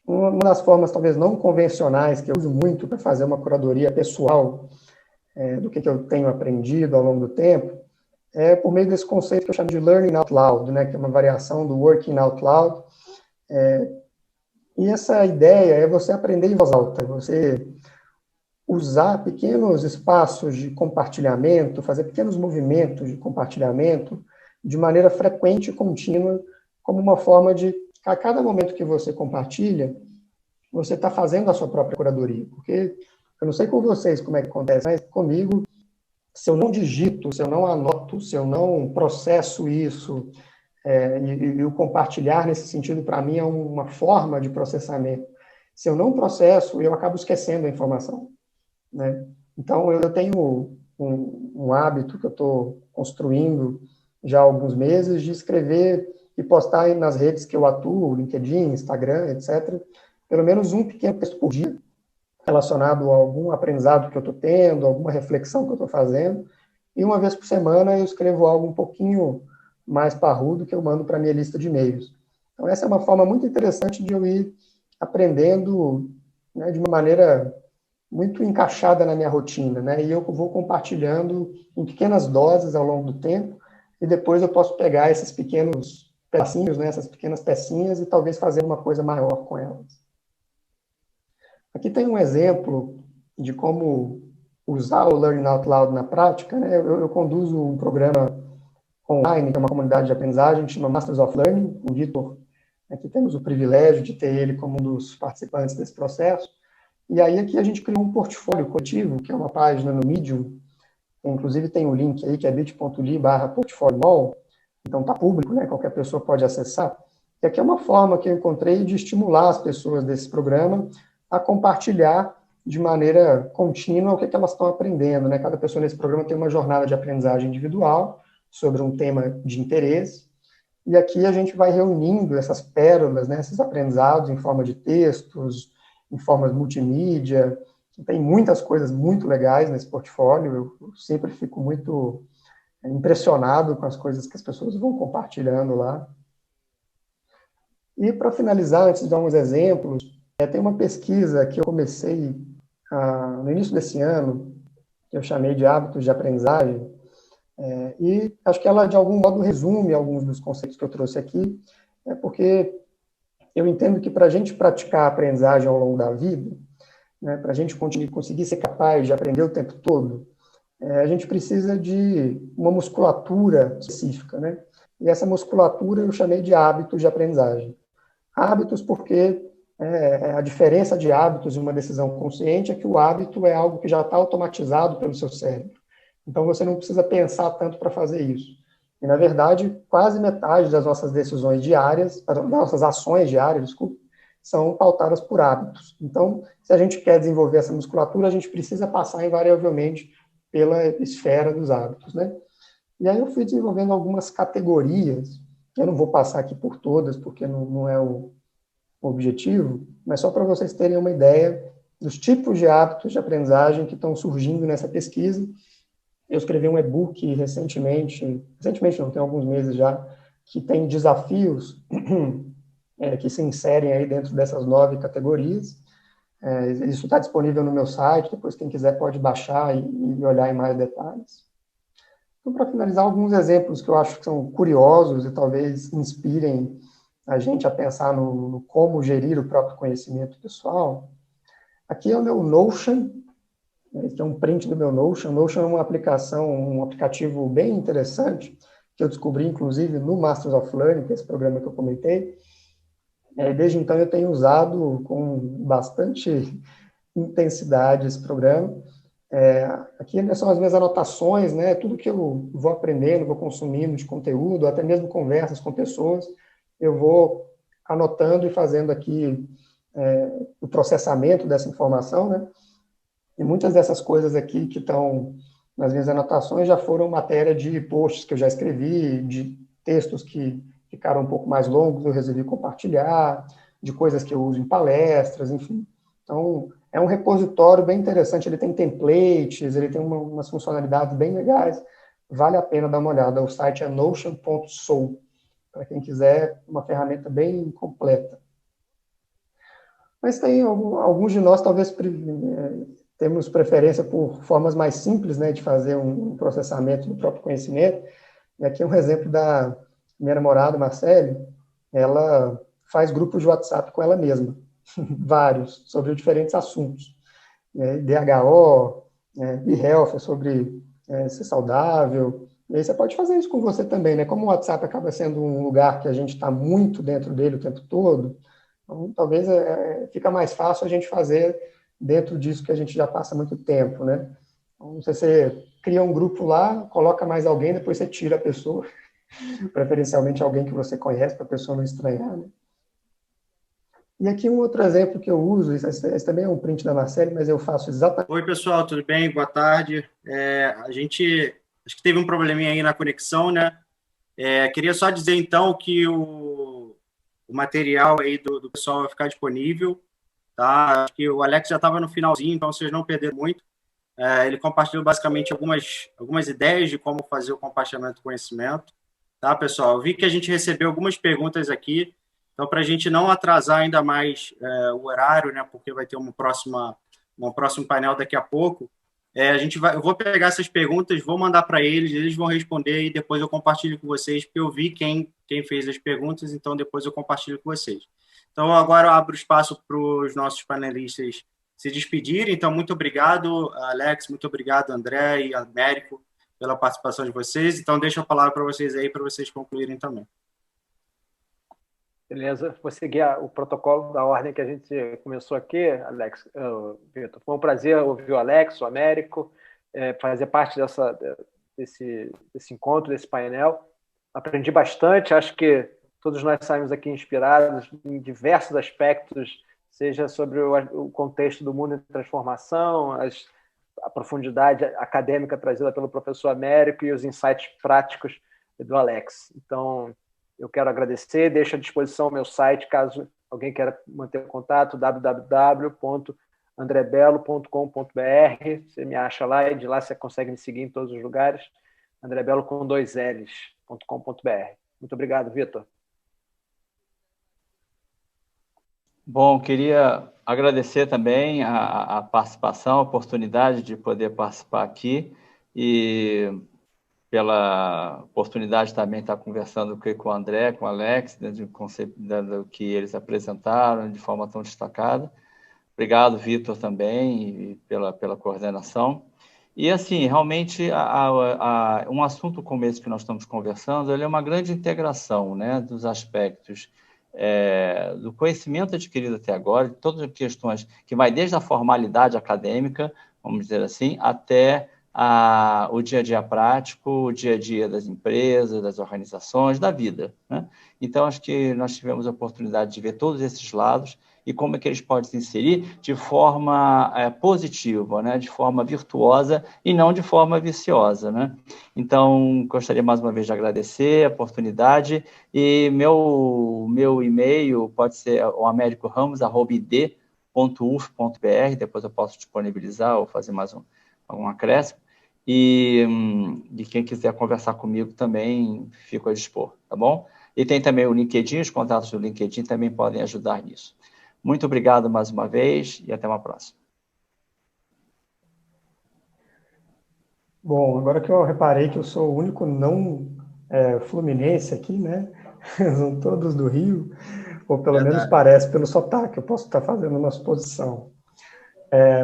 uma das formas talvez não convencionais que eu uso muito para fazer uma curadoria pessoal do que eu tenho aprendido ao longo do tempo, é por meio desse conceito que eu chamo de learning out loud, né? Que é uma variação do working out loud. E essa ideia é você aprender em voz alta, você usar pequenos espaços de compartilhamento, fazer pequenos movimentos de compartilhamento de maneira frequente e contínua, como uma forma de, a cada momento que você compartilha, você está fazendo a sua própria curadoria. Porque eu não sei com vocês como é que acontece, mas comigo, se eu não digito, se eu não anoto, se eu não processo isso, e o compartilhar nesse sentido, para mim, é uma forma de processamento. Se eu não processo, eu acabo esquecendo a informação, né? Então, eu tenho um hábito que eu estou construindo já há alguns meses de escrever e postar nas redes que eu atuo, LinkedIn, Instagram, etc., pelo menos um pequeno texto por dia relacionado a algum aprendizado que eu estou tendo, alguma reflexão que eu estou fazendo, e uma vez por semana eu escrevo algo um pouquinho mais parrudo que eu mando para a minha lista de e-mails. Então, essa é uma forma muito interessante de eu ir aprendendo, né, de uma maneira muito encaixada na minha rotina, né? E eu vou compartilhando em pequenas doses ao longo do tempo, e depois eu posso pegar esses pequenos pedacinhos, né, essas pequenas pecinhas, e talvez fazer uma coisa maior com elas. Aqui tem um exemplo de como usar o Learning Out Loud na prática, né? Eu conduzo um programa online, que é uma comunidade de aprendizagem, que chama Masters of Learning. O Vitor, aqui temos o privilégio de ter ele como um dos participantes desse processo. E aí aqui a gente criou um portfólio coletivo, que é uma página no Medium, inclusive tem um link aí, que é bit.ly/portfoliomall, então está público, né? Qualquer pessoa pode acessar. E aqui é uma forma que eu encontrei de estimular as pessoas desse programa a compartilhar de maneira contínua o que elas estão aprendendo, né? Cada pessoa nesse programa tem uma jornada de aprendizagem individual sobre um tema de interesse, e aqui a gente vai reunindo essas pérolas, né, esses aprendizados em forma de textos, em formas multimídia. Tem muitas coisas muito legais nesse portfólio, eu sempre fico muito impressionado com as coisas que as pessoas vão compartilhando lá. E para finalizar, antes de dar uns exemplos, tem uma pesquisa que eu comecei no início desse ano, que eu chamei de Hábitos de Aprendizagem, e acho que ela, de algum modo, resume alguns dos conceitos que eu trouxe aqui, porque eu entendo que para a gente praticar a aprendizagem ao longo da vida, né, para a gente conseguir ser capaz de aprender o tempo todo, a gente precisa de uma musculatura específica, né? E essa musculatura eu chamei de hábitos de aprendizagem. Hábitos porque a diferença de hábitos e uma decisão consciente é que o hábito é algo que já está automatizado pelo seu cérebro. Então, você não precisa pensar tanto para fazer isso. E, na verdade, quase metade das nossas decisões diárias, das nossas ações diárias, desculpa, são pautadas por hábitos. Então, se a gente quer desenvolver essa musculatura, a gente precisa passar, invariavelmente, pela esfera dos hábitos, né? E aí eu fui desenvolvendo algumas categorias, eu não vou passar aqui por todas, porque não é o objetivo, mas só para vocês terem uma ideia dos tipos de hábitos de aprendizagem que estão surgindo nessa pesquisa. Eu escrevi um e-book recentemente não, tem alguns meses já, que tem desafios que se inserem aí dentro dessas 9 categorias. Isso está disponível no meu site, depois quem quiser pode baixar e olhar em mais detalhes. Então, para finalizar, alguns exemplos que eu acho que são curiosos e talvez inspirem a gente a pensar no como gerir o próprio conhecimento pessoal. Aqui é o meu Notion. Esse é um print do meu Notion. O Notion é uma aplicação, um aplicativo bem interessante, que eu descobri, inclusive, no Masters of Learning, que é esse programa que eu comentei. Desde então, eu tenho usado com bastante intensidade esse programa. Aqui são as minhas anotações, né? Tudo que eu vou aprendendo, vou consumindo de conteúdo, até mesmo conversas com pessoas, eu vou anotando e fazendo aqui o processamento dessa informação, né? E muitas dessas coisas aqui que estão nas minhas anotações já foram matéria de posts que eu já escrevi, de textos que ficaram um pouco mais longos, eu resolvi compartilhar, de coisas que eu uso em palestras, enfim. Então, é um repositório bem interessante, ele tem templates, ele tem umas funcionalidades bem legais, vale a pena dar uma olhada. O site é notion.soul, para quem quiser, uma ferramenta bem completa. Mas tem alguns de nós, talvez, temos preferência por formas mais simples, né, de fazer um processamento do próprio conhecimento. E aqui é um exemplo da minha namorada, Marcele. Ela faz grupos de WhatsApp com ela mesma, vários, sobre diferentes assuntos. DHO, BeHealth, sobre ser saudável. E aí você pode fazer isso com você também, né? Como o WhatsApp acaba sendo um lugar que a gente está muito dentro dele o tempo todo, então, talvez fica mais fácil a gente fazer dentro disso que a gente já passa muito tempo, né? Então, você cria um grupo lá, coloca mais alguém, depois você tira a pessoa, preferencialmente alguém que você conhece, para a pessoa não estranhar, né? E aqui um outro exemplo que eu uso, esse também é um print da Marcele, mas eu faço exatamente... Oi, pessoal, tudo bem? Boa tarde. A gente, acho que teve um probleminha aí na conexão, né? Queria só dizer, então, que o material aí do pessoal vai ficar disponível, tá? Acho que o Alex já estava no finalzinho, então vocês não perderam muito. Ele compartilhou basicamente algumas ideias de como fazer o compartilhamento do conhecimento, tá, pessoal? Eu vi que a gente recebeu algumas perguntas aqui, então, para a gente não atrasar ainda mais o horário, né, porque vai ter uma próxima no próximo painel daqui a pouco, eu vou pegar essas perguntas, vou mandar para eles vão responder e depois eu compartilho com vocês, porque eu vi quem fez as perguntas, então depois eu compartilho com vocês. Então, agora eu abro espaço para os nossos panelistas se despedirem. Então, muito obrigado, Alex, muito obrigado, André e Américo, pela participação de vocês. Então, deixo a palavra para vocês aí, para vocês concluírem também. Beleza, vou seguir o protocolo da ordem que a gente começou aqui, Alex, Vitor. Foi um prazer ouvir o Alex, o Américo, fazer parte desse encontro, desse painel. Aprendi bastante, acho que todos nós saímos aqui inspirados em diversos aspectos, seja sobre o contexto do mundo em transformação, a profundidade acadêmica trazida pelo professor Américo e os insights práticos do Alex. Então, eu quero agradecer, deixo à disposição o meu site, caso alguém queira manter contato, www.andrebelo.com.br. Você me acha lá e de lá você consegue me seguir em todos os lugares. Andrebelo com 2 Ls.com.br. Muito obrigado, Vitor. Bom, queria agradecer também a participação, a oportunidade de poder participar aqui e pela oportunidade também de estar conversando com o André, com o Alex, do que eles apresentaram de forma tão destacada. Obrigado, Vitor, também, pela coordenação. E, assim, realmente, um assunto como esse que nós estamos conversando, ele é uma grande integração, né, dos aspectos do conhecimento adquirido até agora, de todas as questões que vai desde a formalidade acadêmica, vamos dizer assim, até o dia a dia prático, o dia a dia das empresas, das organizações, da vida, né? Então, acho que nós tivemos a oportunidade de ver todos esses lados e como é que eles podem se inserir de forma positiva, né? De forma virtuosa e não de forma viciosa, né? Então, gostaria mais uma vez de agradecer a oportunidade e meu e-mail pode ser o americoramos@id.uf.br, depois eu posso disponibilizar ou fazer mais algum acréscimo. E quem quiser conversar comigo também fico a dispor, tá bom? E tem também o LinkedIn, os contatos do LinkedIn também podem ajudar nisso. Muito obrigado mais uma vez e até uma próxima. Bom, agora que eu reparei que eu sou o único não fluminense aqui, né? São todos do Rio, ou pelo menos parece pelo sotaque, eu posso estar fazendo uma suposição.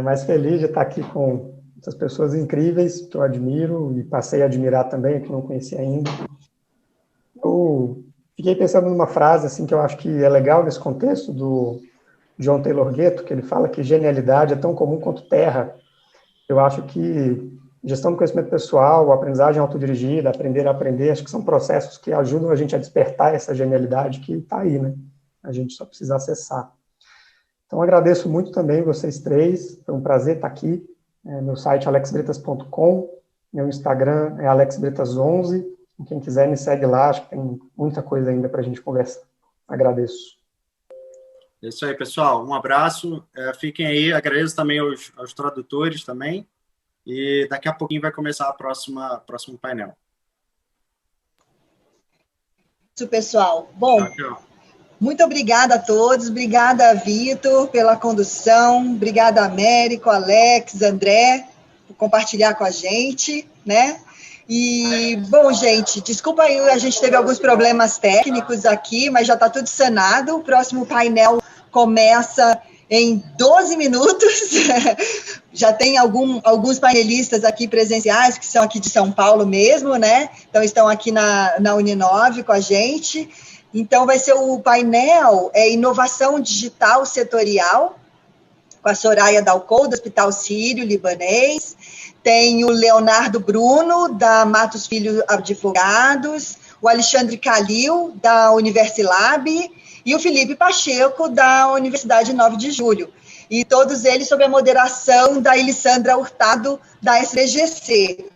Mas feliz de estar aqui com essas pessoas incríveis que eu admiro e passei a admirar também, que não conhecia ainda. Eu fiquei pensando numa frase assim, que eu acho que é legal nesse contexto do John Taylor Gatto, que ele fala que genialidade é tão comum quanto terra. Eu acho que gestão do conhecimento pessoal, aprendizagem autodirigida, aprender a aprender, acho que são processos que ajudam a gente a despertar essa genialidade que está aí, né? A gente só precisa acessar. Então, agradeço muito também vocês três, foi um prazer estar aqui. Meu site é alexbretas.com, meu Instagram é alexbretas11, quem quiser me segue lá, acho que tem muita coisa ainda para a gente conversar. Agradeço. É isso aí, pessoal. Um abraço. Fiquem aí. Agradeço também aos tradutores também. E daqui a pouquinho vai começar próximo painel. Isso, pessoal. Bom, tchau. Muito obrigada a todos. Obrigada, Vitor, pela condução. Obrigada, Américo, Alex, André, por compartilhar com a gente, né? E, bom, gente, desculpa aí, a gente teve alguns problemas técnicos aqui, mas já está tudo sanado. O próximo painel começa em 12 minutos. Já tem alguns painelistas aqui presenciais, que são aqui de São Paulo mesmo, né? Então, estão aqui na Uninove com a gente. Então, vai ser o painel Inovação Digital Setorial, com a Soraya Dalcou, do Hospital Sírio-Libanês. Tem o Leonardo Bruno, da Matos Filho Advogados, o Alexandre Calil, da Universilab, e o Felipe Pacheco, da Universidade 9 de Julho. E todos eles sob a moderação da Elisandra Hurtado, da SBGC.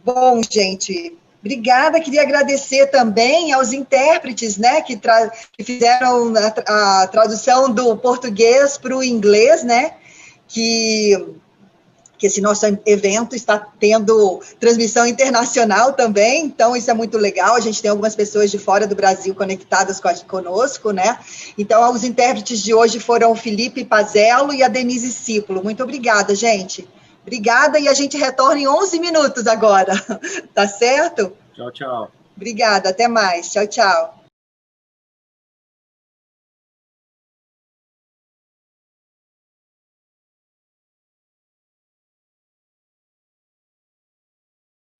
Bom, gente, obrigada. Queria agradecer também aos intérpretes, né, que fizeram a tradução do português para o inglês, né, que que esse nosso evento está tendo transmissão internacional também, então isso é muito legal, a gente tem algumas pessoas de fora do Brasil conectadas conosco, né? Então, os intérpretes de hoje foram o Felipe Pazello e a Denise Cipulo. Muito obrigada, gente. Obrigada, e a gente retorna em 11 minutos agora, tá certo? Tchau, tchau. Obrigada, até mais. Tchau, tchau.